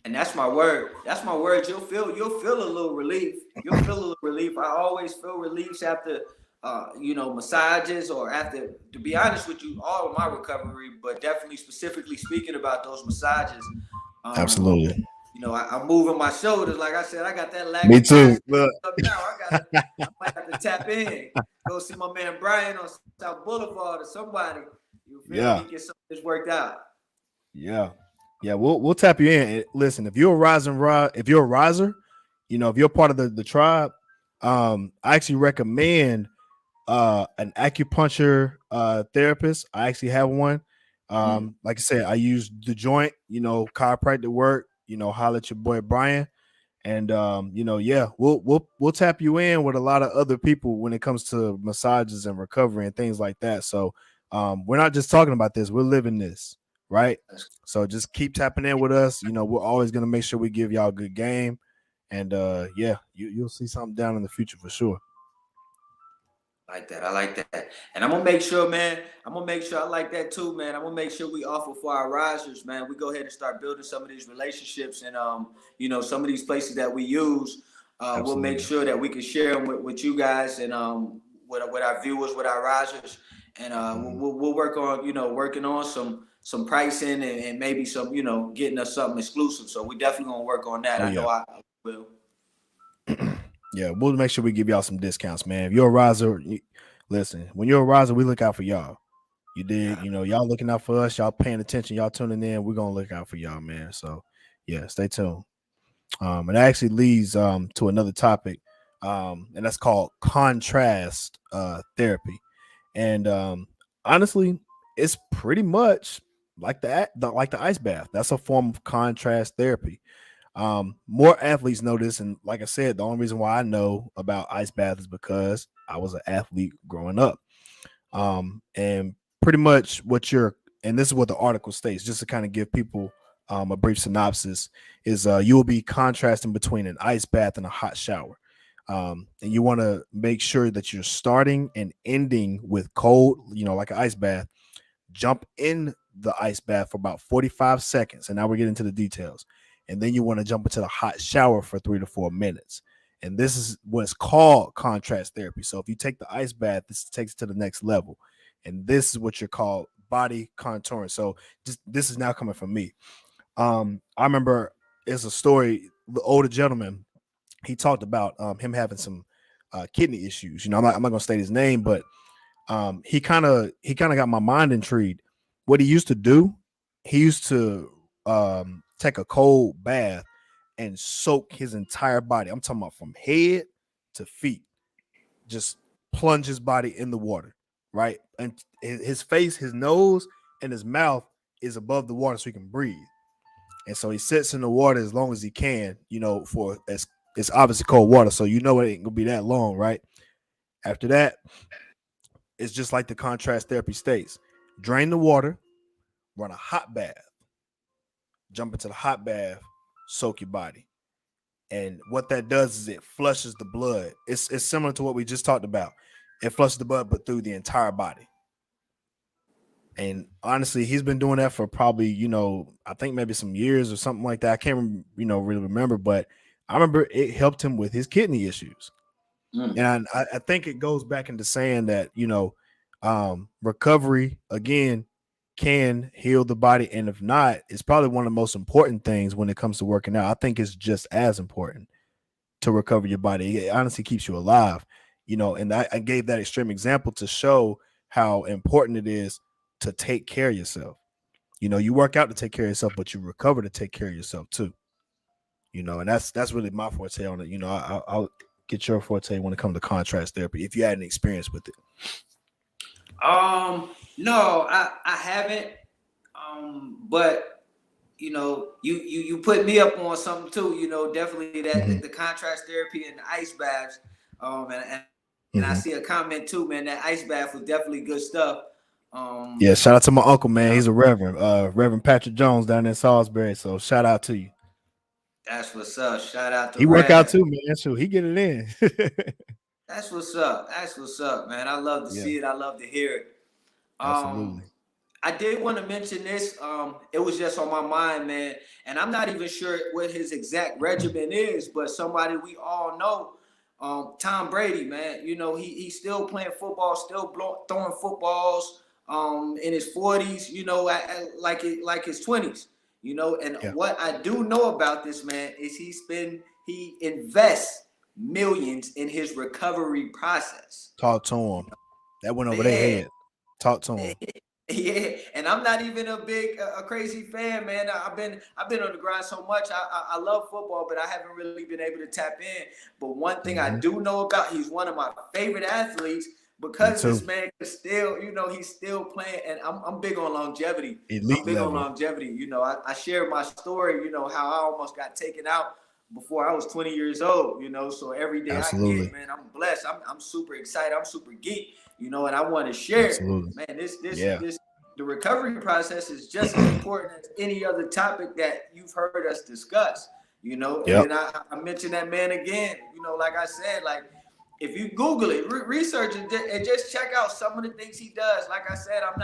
And that's my word. That's my word. You'll feel a little relief. You'll feel a little relief. I always feel relief after massages or after, to be honest with you, all of my recovery, but definitely specifically speaking about those massages. Um, Absolutely. I'm moving my shoulders. Like I said, I got that Me lactic too. acid Look. up now. I might have to tap in. Go see my man Brian on South Boulevard or somebody. You feel Yeah. me? Get some of this worked out. Yeah. Yeah, we'll tap you in. Listen, if you're a if you're a riser, if you're part of the tribe, I actually recommend an acupuncture therapist. I actually have one. Like I said, I use the Joint, chiropractic work, holler at your boy Brian. And yeah, we'll tap you in with a lot of other people when it comes to massages and recovery and things like that. So we're not just talking about this, we're living this, right? So just keep tapping in with us. We're always gonna make sure we give y'all a good game. And yeah, you'll see something down in the future for sure. Like that. I like that. And I'm gonna make sure, man. I'm gonna make sure I like that too, man. I'm gonna make sure we offer for our risers, man. We go ahead and start building some of these relationships and some of these places that we use. We'll make Absolutely. sure that we can share them with you guys and with our viewers, with our risers. And Mhm. we'll work on, working on some pricing and maybe some, getting us something exclusive. So we definitely gonna work on that. Oh I yeah. know I will. Yeah, we'll make sure we give y'all some discounts, man. If you're a riser, listen, when you're a riser, we look out for y'all. You dig? Yeah. Y'all looking out for us, y'all paying attention, y'all tuning in. We're gonna look out for y'all, man. So yeah, stay tuned. And that actually leads to another topic, and that's called contrast therapy. And honestly, it's pretty much like the ice bath. That's a form of contrast therapy. More athletes know this, and like I said, the only reason why I know about ice bath is because I was an athlete growing up. And pretty much and this is what the article states, just to kind of give people a brief synopsis, is you will be contrasting between an ice bath and a hot shower. And you want to make sure that you're starting and ending with cold, like an ice bath. Jump in the ice bath for about 45 seconds. And now we're getting into the details. And then you want to jump into the hot shower for 3 to 4 minutes. And this is what's called contrast therapy. So if you take the ice bath, this takes it to the next level. And this is what you're called body contouring. So just this is now coming from me. I remember it's a story, the older gentleman, he talked about him having some kidney issues. You know, I'm not gonna state his name, but he kind of got my mind intrigued. What he used to do, he used to take a cold bath and soak his entire body. I'm talking about from head to feet, just plunge his body in the water, right? And his face, his nose, and his mouth is above the water so he can breathe. And so he sits in the water as long as he can, you know, for it's obviously cold water, so you know it ain't gonna be that long, right? After that, it's just like the contrast therapy states. Drain the water, run a hot bath, jump into the hot bath, soak your body. And what that does is it flushes the blood. It's similar to what we just talked about. It flushes the blood, but through the entire body. And honestly, he's been doing that for probably, you know, I think maybe some years or something like that. I can't, you know, really remember, but I remember it helped him with his kidney issues. And I think it goes back into saying that, you know, recovery again can heal the body, and if not, it's probably one of the most important things when it comes to working out. I think it's just as important to recover your body. It honestly keeps you alive, you know. And I gave that extreme example to show how important it is to take care of yourself. You know, you work out to take care of yourself, but you recover to take care of yourself too. You know, and that's really my forte on it. You know, I'll get your forte when it comes to contrast therapy if you had any experience with it. No, I haven't. But you know, you put me up on something too. You know, definitely that the contrast therapy and the ice baths. And I see a comment too, man. That ice bath was definitely good stuff. Yeah, shout out to my uncle, man. He's a reverend, Reverend Patrick Jones down in Salisbury. So shout out to you. That's what's up. Shout out to he work out too, man. So he get it in. That's what's up. That's what's up, man. I love to see it. I love to hear it. Absolutely. I did want to mention this. It was just on my mind, man. And I'm not even sure what his exact regimen is, but somebody we all know, Tom Brady, man. You know, he's still playing football, still throwing footballs in his 40s, you know, like his 20s, you know. And what I do know about this man is he invests millions in his recovery process. Talk to him. That went over their head. Talk to him. Yeah, and I'm not even a crazy fan, man. I've been on the grind so much. I love football, but I haven't really been able to tap in. But one thing I do know about, he's one of my favorite athletes because this man is still, you know, he's still playing. And I'm big on longevity. Elite I'm big level. on longevity. You know, I shared my story, you know, how I almost got taken out before I was 20 years old, you know. So every day I get, man, I'm blessed. I'm super excited. I'm super geeked. You know, and I want to share, man, this the recovery process is just as important as any other topic that you've heard us discuss, you know. And I mentioned that man again, you know, like I said, like if you Google it, research it, and just check out some of the things he does. Like I said, I'm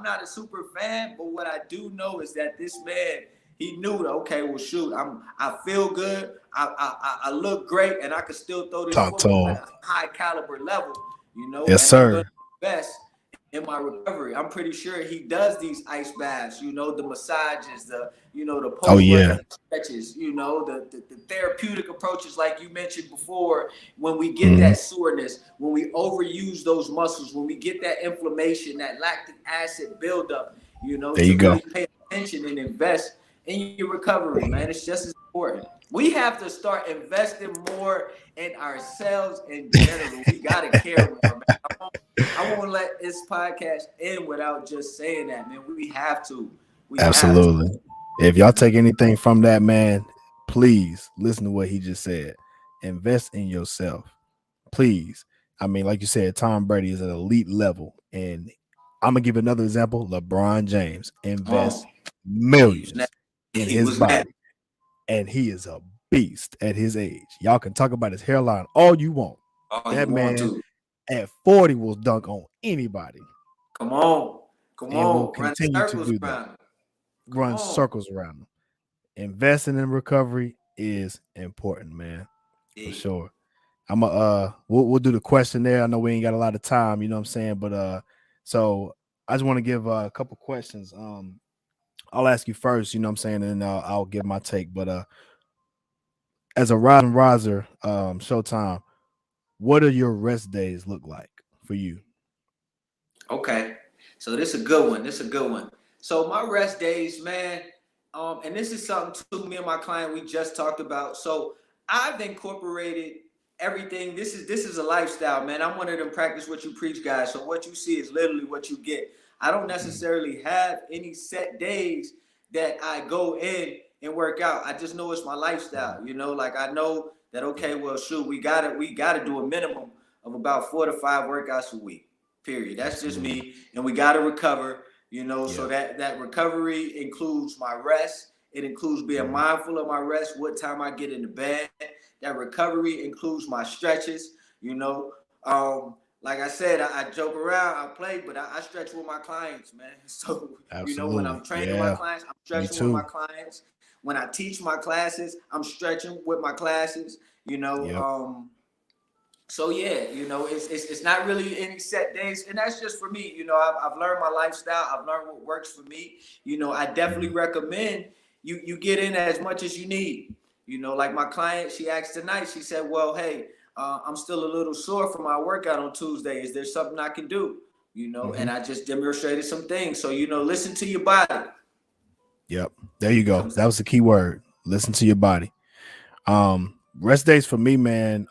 not a super fan, but what I do know is that this man, he knew that, okay, well, shoot, I feel good, I look great, and I can still throw this football at a high caliber level. You know, yes, sir. I'm best in my recovery. I'm pretty sure he does these ice baths, you know, the massages, the post stretches, you know, the therapeutic approaches like you mentioned before. When we get that soreness, when we overuse those muscles, when we get that inflammation, that lactic acid buildup, you know, there you go. Really pay attention and invest in your recovery, man. It's just as important. We have to start investing more in ourselves in general. We gotta care more, man. I won't let this podcast end without just saying that, man. We have to. Absolutely. If y'all take anything from that, man, please listen to what he just said. Invest in yourself, please. I mean, like you said, Tom Brady is at an elite level, and I'm gonna give another example. LeBron James invests millions in his body. And he is a beast at his age. Y'all can talk about his hairline all you want. That man at 40 will dunk on anybody. Come on. Will continue to do that. Run circles around him. Investing in recovery is important, man. For sure. I'm we'll do the question there. I know we ain't got a lot of time, you know what I'm saying? But So I just want to give a couple questions. I'll ask you first, you know what I'm saying, and then I'll give my take. But as a rising riser, Showtime, what do your rest days look like for you? Okay. So this is a good one. This is a good one. So my rest days, man, and this is something to me and my client we just talked about. So I've incorporated everything. This is a lifestyle, man. I'm one of them practice what you preach guys. So what you see is literally what you get. I don't necessarily have any set days that I go in and work out. I just know it's my lifestyle. You know, like I know that okay, well, shoot, we gotta do a minimum of about 4 to 5 workouts a week. Period. That's just Absolutely. me. And we got to recover, you know, so Yeah. that recovery includes my rest. It includes being Mhm. mindful of my rest, what time I get into bed. That recovery includes my stretches, you know. Like I said, I joke around, I play, but I stretch with my clients, man. So, you know, when Absolutely. I'm training my Yeah. clients, I'm Me stretching with my too. clients. When I teach my classes, I'm stretching with my classes, you know. Yep. So yeah, you know, it's not really any set days, and that's just for me. You know, I've learned my lifestyle. I've learned what works for me. You know, I definitely Mhm. recommend you get in as much as you need. You know, like my client, she asked tonight. She said, "Well, hey, I'm still a little sore from my workout on Tuesday. Is there something I can do?" You know, and Mhm. I just demonstrated some things. So you know, listen to your body. Yep. There you go. Some That was the key word. Listen to your body. Rest days for me, man.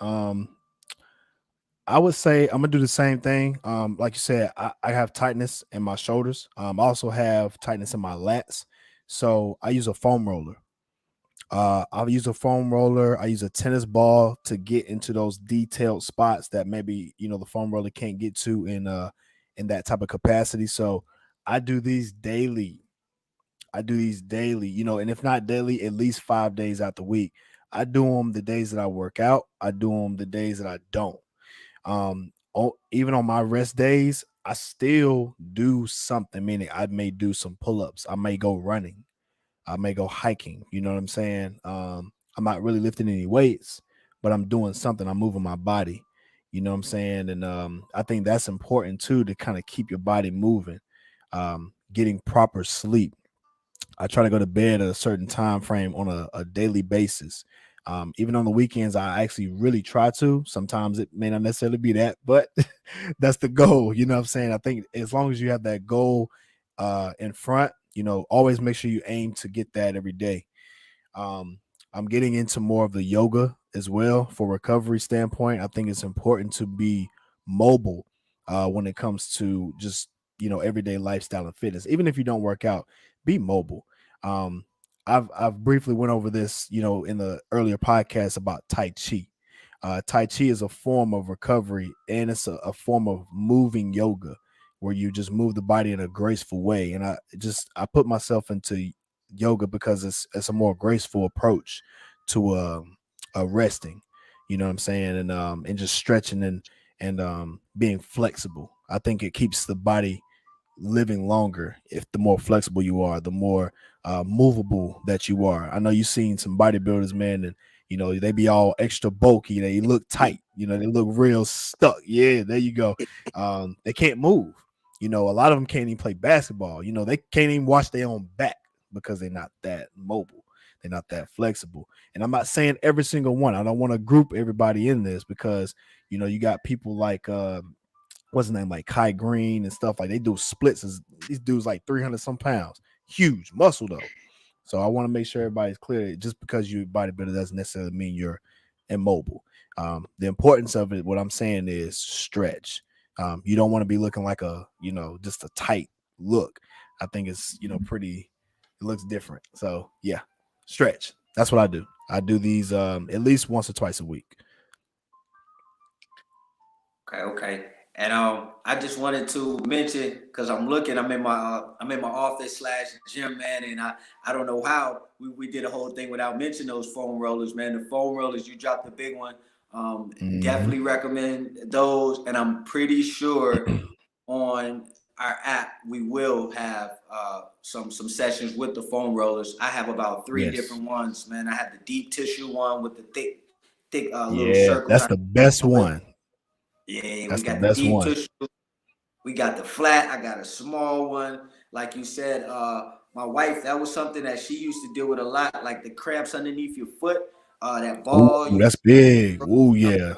I would say I'm gonna do the same thing. Like you said, I have tightness in my shoulders. I also have tightness in my lats. So I use a foam roller. I'll use a foam roller. I use a tennis ball to get into those detailed spots that maybe the foam roller can't get to in that type of capacity. So I do these daily. I do these daily, and if not daily, at least 5 days out the week. I do them the days that I work out. I do them the days that I don't. Even on my rest days, I still do something. Meaning, I may do some pull-ups. I may go running. I may go hiking. You know what I'm saying? I'm not really lifting any weights, but I'm doing something. I'm moving my body. You know what I'm saying? And I think that's important too to kind of keep your body moving. Getting proper sleep. I try to go to bed at a certain time frame on a daily basis. Even on the weekends, I actually really try to. Sometimes it may not necessarily be that, but that's the goal. You know what I'm saying? I think as long as you have that goal in front, always make sure you aim to get that every day. Um, I'm getting into more of the yoga as well for recovery standpoint. I think it's important to be mobile when it comes to just everyday lifestyle and fitness. Even if you don't work out, be mobile. Um, I've briefly went over this, in the earlier podcast about Tai Chi. Tai Chi is a form of recovery and it's a form of moving yoga where you just move the body in a graceful way. And I put myself into yoga because it's a more graceful approach to resting. You know what I'm saying? And just stretching and being flexible. I think it keeps the body living longer. If the more flexible you are, the more movable that you are. I know you've seen some bodybuilders, man, and they be all extra bulky. They look tight. They look real stuck. Yeah, there you go. They can't move. A lot of them can't even play basketball. They can't even watch their own back because they're not that mobile. They're not that flexible. And I'm not saying every single one. I don't want to group everybody in this because you got people like what's his name, like Kai Green and stuff. Like they do splits. These dudes like 300 some pounds, huge muscle though. So I want to make sure everybody's clear. Just because you're a bodybuilder doesn't necessarily mean you're immobile. The importance of it, what I'm saying is stretch. You don't want to be looking like just a tight look. I think it's, pretty, it looks different. So yeah, stretch. That's what I do. I do these at least once or twice a week. Okay, okay. And I just wanted to mention because I'm in my office slash gym, man, and I don't know how we did a whole thing without mentioning those foam rollers, man. The foam rollers, you dropped the big one. Mhm. Definitely recommend those, and I'm pretty sure on our app we will have some sessions with the foam rollers. I have about three Yes. different ones, man. I have the deep tissue one with the thick little Yeah, circles. that's the best one. Yeah, we That's the got the best deep one. tissue. We got the flat. I got a small one. Like you said, my wife, that was something that she used to deal with a lot, like the cramps underneath your foot, that Ooh, ball. that's big. Ooh, yeah.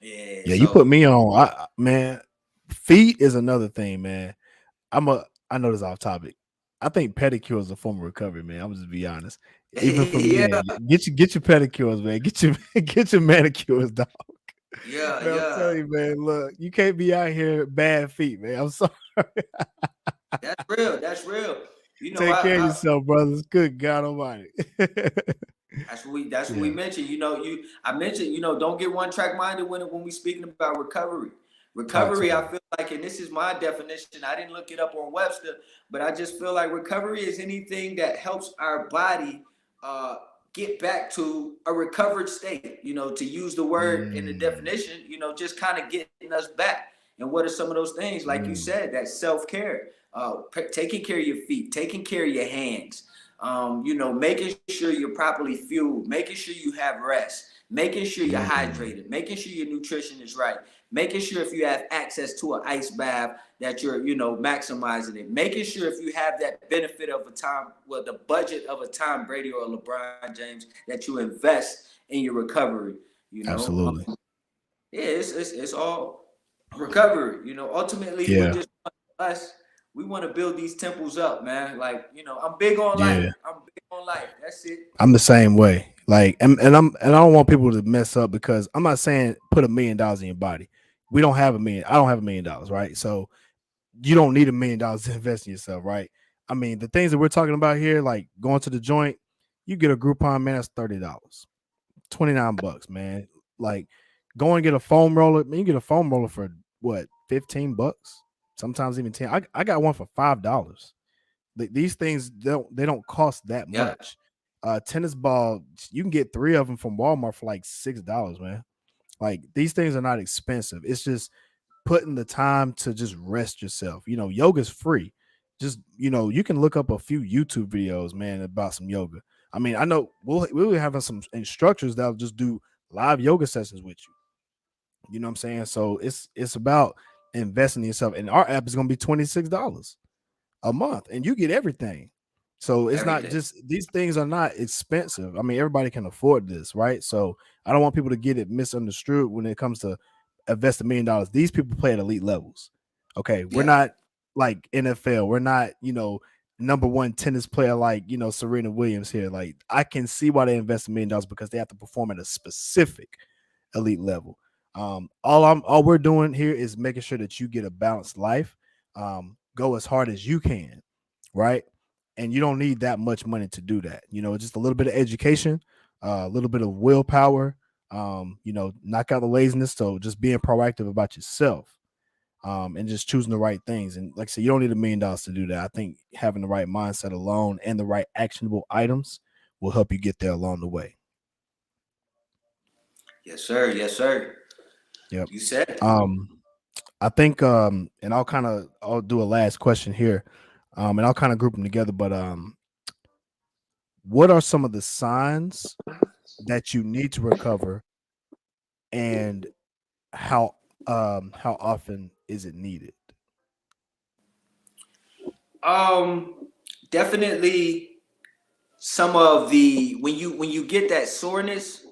Yeah. Yeah, you put So me on. Man, feet is another thing, man. I know this off topic. I think pedicure is a form of recovery, man. I'm just be honest. Even for yeah, men, get your pedicures, man. Get your get your manicures, dog. yeah, Man, I'm yeah. telling you, man. Look, you can't be out here bad feet, man. I'm sorry. That's real. That's real. You know, Take care of yourself, brothers. Good God Almighty. that's what we Yeah, mentioned. I mentioned, don't get one track minded when we speaking about recovery. Recovery, I absolutely. feel like, and this is my definition. I didn't look it up on Webster, but I just feel like recovery is anything that helps our body uh, get back to a recovered state. To use the word in the Mm, definition, just kind of getting us back. And what are some of those things? Like you mm, said, that self care, taking care of your feet, taking care of your hands. Making sure you're properly fueled, making sure you have rest, making sure you're mm. hydrated, making sure your nutrition is right, making sure if you have access to an ice bath that you're, maximizing it, making sure if you have that benefit of the budget of a Tom Brady or a LeBron James, that you invest in your recovery. You know, Absolutely. yeah, it's all recovery. Ultimately, we Yeah, just us. We want to build these temples up, man. Like, I'm big on life. yeah. I'm big on life. That's it. I'm the same way. Like, and I don't want people to mess up because I'm not saying put $1,000,000 in your body. We don't have a million. I don't have $1,000,000, right? So you don't need $1,000,000 to invest in yourself, right? I mean, the things that we're talking about here, like going to the joint, you get a Groupon, man, that's $30, $29, man. Like, go and get a foam roller. Man, you get a foam roller for what, $15? Sometimes even 10. I got one for $5. These things don't cost that Yeah. much. Tennis ball, you can get 3 of them from Walmart for like $6, man. Like, these things are not expensive. It's just putting the time to just rest yourself. Yoga's free. Just, you can look up a few YouTube videos, man, about some yoga. I mean, I know we'll have some instructors that'll just do live yoga sessions with you. You know what I'm saying? So it's about investing in yourself. And our app is gonna be $26 a month, and you get everything. So it's not Everything. just, these things are not expensive. I mean, everybody can afford this, right? So I don't want people to get it misunderstood when it comes to invest $1,000,000. These people play at elite levels. Okay, we're Yeah. not like NFL. We're not, number one tennis player like Serena Williams here. Like, I can see why they invest $1,000,000 because they have to perform at a specific elite level. All we're doing here is making sure that you get a balanced life. Go as hard as you can, right? And you don't need that much money to do that. Just a little bit of education, a little bit of willpower. Knock out the laziness. So just being proactive about yourself, and just choosing the right things. And like I said, you don't need $1,000,000 to do that. I think having the right mindset alone and the right actionable items will help you get there along the way. Yes, sir. Yes, sir. Yep. You said it. I think and I'll do a last question here. And I'll kind of group them together, but what are some of the signs that you need to recover, and how often is it needed? Um, Definitely some of the when you get that soreness,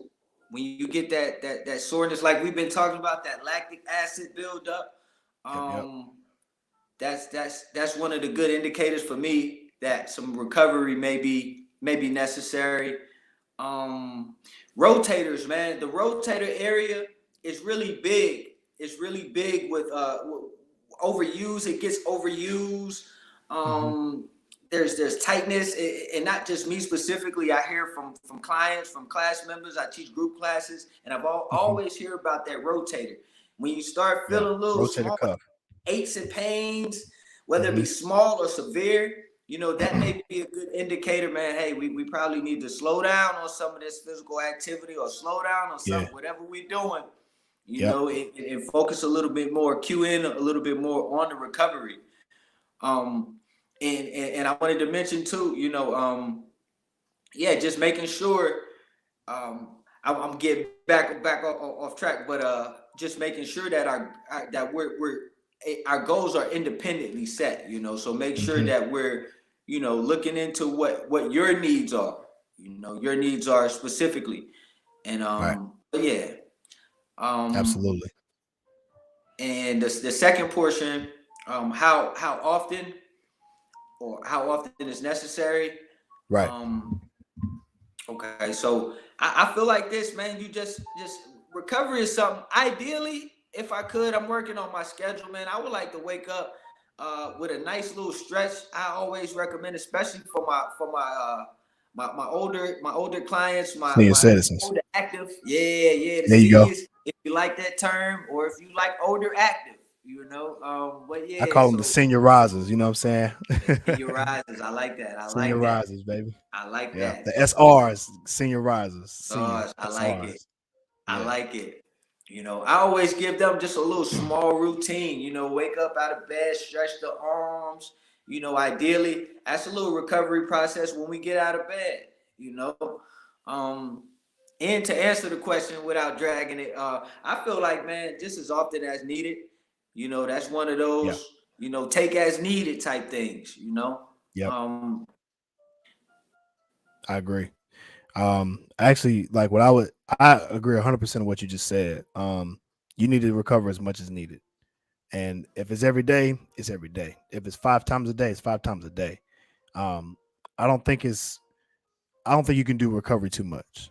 when you get that soreness, like we've been talking about, that lactic acid buildup. Yep, yep. Um, that's one of the good indicators for me that some recovery may be necessary. Um, Rotators, man, the rotator area is really big. It's really big with overuse. It gets overused. Hmm. Um, there's tightness, and not just me specifically. I hear from clients, from class members. I teach group classes, and Hmm. always hear about that rotator. When you start Yeah, feeling a little rotator small cuff. aches and pains, whether it be Hmm. small or severe, that may be a good indicator, man. Hey, we probably need to slow down on some of this physical activity, or slow down on Yeah, some whatever we're doing, yep. and focus a little bit more, cue in a little bit more on the recovery. Um, and I wanted to mention too, yeah, just making sure. I'm getting back off track, but just making sure that that we're our goals are independently set, so make sure that we're, looking into what your needs are, your needs are specifically. And Right. but yeah. Absolutely. And the second portion, how often or how often is necessary. Right. Um, okay, so I feel like this, man. You just recovery is something. Ideally, if I could, I'm working on my schedule, man. I would like to wake up with a nice little stretch. I always recommend, especially for my older clients, Senior my citizens. older active. Yeah, the There you go. seniors, if you like that term, or if you like older active, but I yeah, call them the so senior risers. You know what I'm saying? senior rises. I like that. I Senior like that. risers, baby. I like Yeah. that. The SRs, senior risers, senior Gosh, I like it. SRs. I Yeah. like it. I always give them just a little small routine, wake up out of bed, stretch the arms, ideally, that's a little recovery process when we get out of bed, you know. Um, and to answer the question without dragging it, I feel like, man, just as often as needed, that's one of Yeah. those, take as needed type things, Yep. Um, I agree. Actually, like I agree 100% of what you just said. You need to recover as much as needed. And if it's every day, it's every day. If it's 5 times a day, it's 5 times a day. Um, I don't think you can do recovery too much.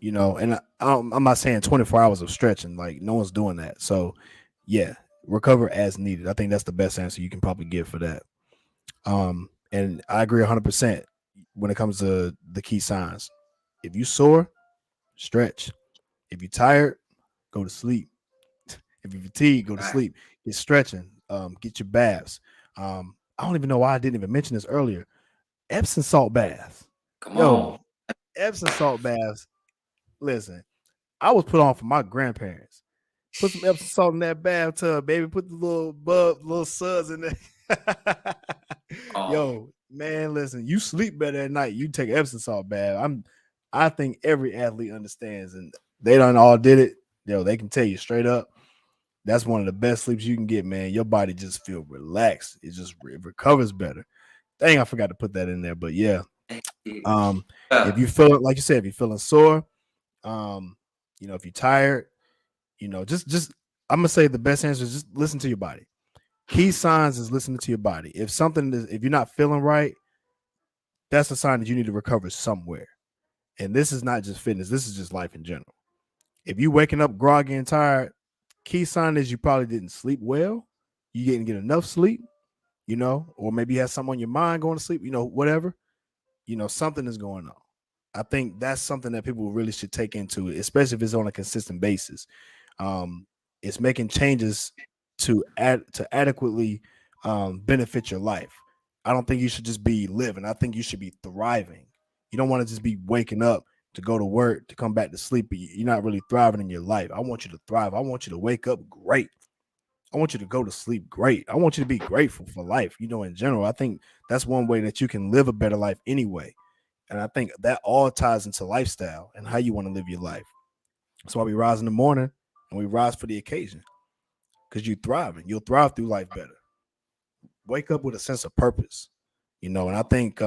And I'm not saying 24 hours of stretching, like no one's doing that. So yeah, recover as needed. I think that's the best answer you can probably give for that. And I agree 100% when it comes to the key signs. If you sore, stretch. If you're tired, go to sleep. If you're fatigued, go to right. sleep. Get stretching. Get your baths. I don't even know why I didn't even mention this earlier. Epsom salt baths. Come Yo, on. Epsom salt baths. Listen, I was put on for my grandparents. Put some Epsom salt in that bathtub, baby. Put the little suds in there. Oh, Yo, man, listen. You sleep better at night. You take Epsom salt bath. I think every athlete understands, and they done all did it. They can tell you straight up. That's one of the best sleeps you can get, man. Your body just feel relaxed. It recovers better. Dang, I forgot to put that in there, but yeah. If you feel like you said, if you're feeling sore, if you're tired, just I'm gonna say the best answer is just listen to your body. Key signs is listening to your body. If you're not feeling right, that's a sign that you need to recover somewhere. And this is not just fitness, this is just life in general. If you waking up groggy and tired, key sign is you probably didn't sleep well. You didn't get enough sleep, or maybe you have something on your mind going to sleep, whatever. Something is going on. I think that's something that people really should take into it, especially if it's on a consistent basis. It's making changes to adequately benefit your life. I don't think you should just be living. I think you should be thriving. You don't want to just be waking up to go to work, to come back to sleep, but you're not really thriving in your life. I want you to thrive. I want you to wake up great. I want you to go to sleep great. I want you to be grateful for life, in general. I think that's one way that you can live a better life anyway. And I think that all ties into lifestyle and how you want to live your life. That's why we rise in the morning and we rise for the occasion, because you're thriving. You'll thrive through life better. Wake up with a sense of purpose, and I think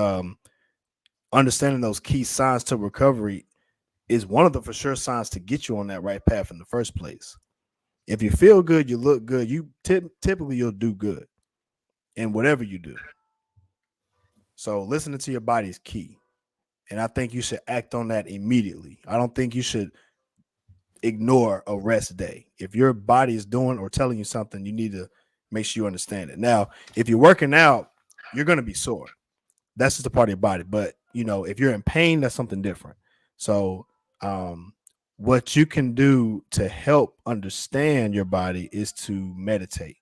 understanding those key signs to recovery is one of the for sure signs to get you on that right path in the first place. If you feel good, you look good, you typically you'll do good in whatever you do. So listening to your body is key. And I think you should act on that immediately. I don't think you should ignore a rest day. If your body is doing or telling you something, you need to make sure you understand it. Now, if you're working out, you're going to be sore. That's just a part of your body. But, if you're in pain, that's something different. So, what you can do to help understand your body is to meditate.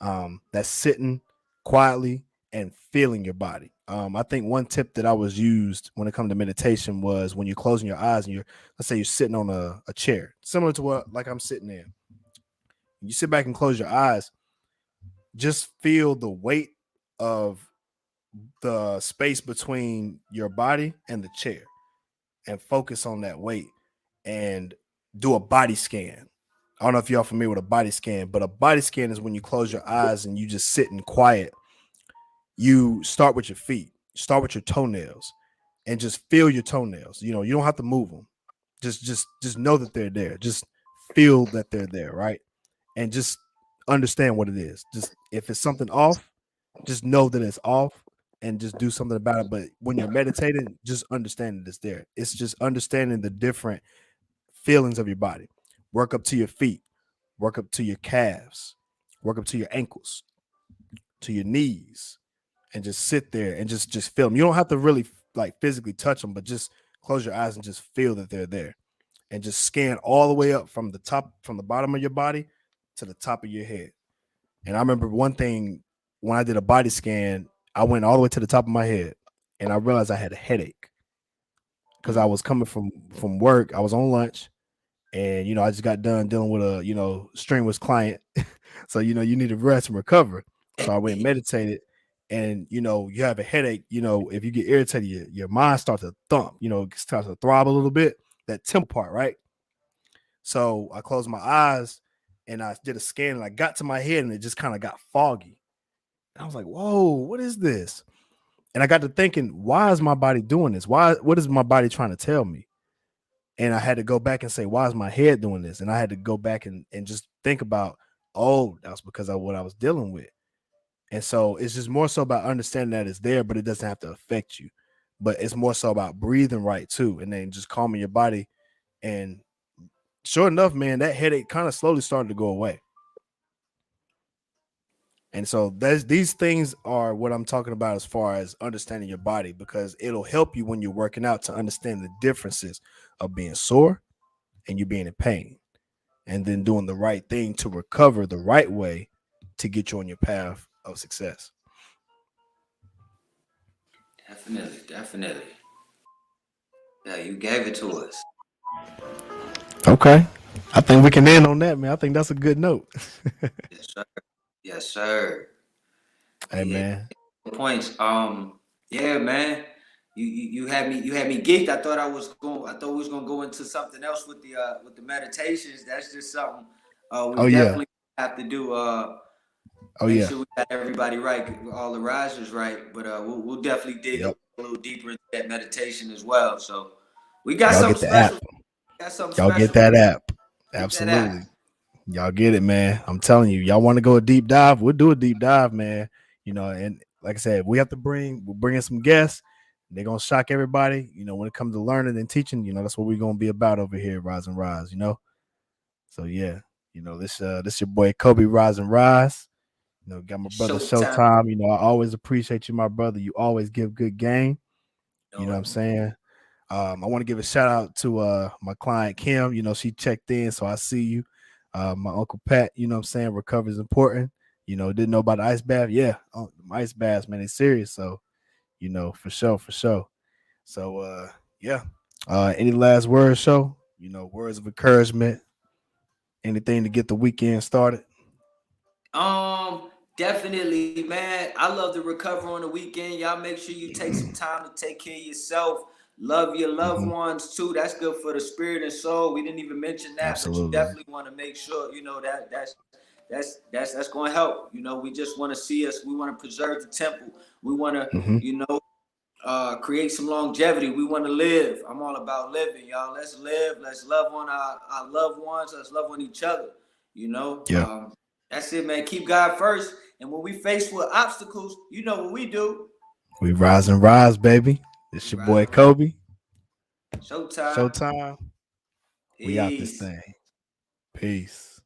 That's sitting quietly and feeling your body. I think one tip that I was used when it comes to meditation was when you're closing your eyes and let's say you're sitting on a chair, similar to what like I'm sitting in. You sit back and close your eyes, just feel the weight of the space between your body and the chair and focus on that weight and do a body scan. I don't know if y'all familiar with a body scan, but a body scan is when you close your eyes and you just sit in quiet. You start with your feet, start with your toenails, and just feel your toenails. You know, you don't have to move them. Just know that they're there. Just feel that they're there, right? And just understand what it is. Just if it's something off, just know that it's off and just do something about it. But when you're meditating, just understand that it's there. It's just understanding the different feelings of your body. Work up to your feet, work up to your calves, work up to your ankles, to your knees, and just sit there and just feel them. You don't have to really like physically touch them, but just close your eyes and just feel that they're there. And just scan all the way up from the bottom of your body to the top of your head. And I remember one thing when I did a body scan, I went all the way to the top of my head and I realized I had a headache because I was coming from work. I was on lunch and, I just got done dealing with a, strenuous client. So, you need to rest and recover. So I went and meditated and, you have a headache, if you get irritated, your mind starts to thump, it starts to throb a little bit, that temple part, right? So I closed my eyes and I did a scan and I got to my head and it just kind of got foggy. And I was like, whoa, what is this? And I got to thinking, why is my body doing this? What is my body trying to tell me? And I had to go back and say, why is my head doing this? And I had to go back and just think about, oh, that's because of what I was dealing with. And so it's just more so about understanding that it's there, but it doesn't have to affect you. But it's more so about breathing right too. And then just calming your body. And sure enough, man, that headache kind of slowly started to go away. And so these things are what I'm talking about as far as understanding your body, because it'll help you when you're working out to understand the differences of being sore and you being in pain, and then doing the right thing to recover the right way to get you on your path of success. Definitely. Yeah, you gave it to us. Okay. I think we can end on that, man. I think that's a good note. Yes, sir. Yes, sir. Hey, Yeah, man. points. Yeah, man. You had me geeked. I thought we was gonna go into something else with the meditations. That's just something we Oh, yeah. definitely have to do. Oh, Make yeah. sure we got everybody right, all the risers right. But we'll definitely dig Yep. a little deeper into that meditation as well. So we got Y'all something get the app. special. Got something Y'all get special. that app. Get that out. Absolutely. Y'all get it, man. I'm telling you, y'all want to go a deep dive? We'll do a deep dive, man. And like I said, we'll bring in some guests. They're gonna shock everybody. When it comes to learning and teaching, that's what we're gonna be about over here, Rise and Rise. So yeah, this your boy Kobe Rise and Rise. Got my brother Showtime. I always appreciate you, my brother. You always give good game. You know what I'm saying? I want to give a shout out to my client Kim. She checked in, so I see you. My Uncle Pat, what I'm saying, recovery is important. Didn't know about the ice bath. Yeah, ice baths, man, it's serious. So, for sure. So yeah. Any last words, show? Words of encouragement, anything to get the weekend started? Definitely, man. I love to recover on the weekend. Y'all make sure you take some time to take care of yourself. Love your loved ones too. That's good for the spirit and soul. We didn't even mention that, but you definitely want to make sure that's going to help. We just want to see us. We want to preserve the temple. We want to, create some longevity. We want to live. I'm all about living, y'all. Let's live. Let's love on our loved ones. Let's love on each other. Yeah. That's it, man. Keep God first. And when we face with obstacles, you know what we do. We rise and rise, baby. It's your boy Kobe. Showtime. We out this thing. Peace.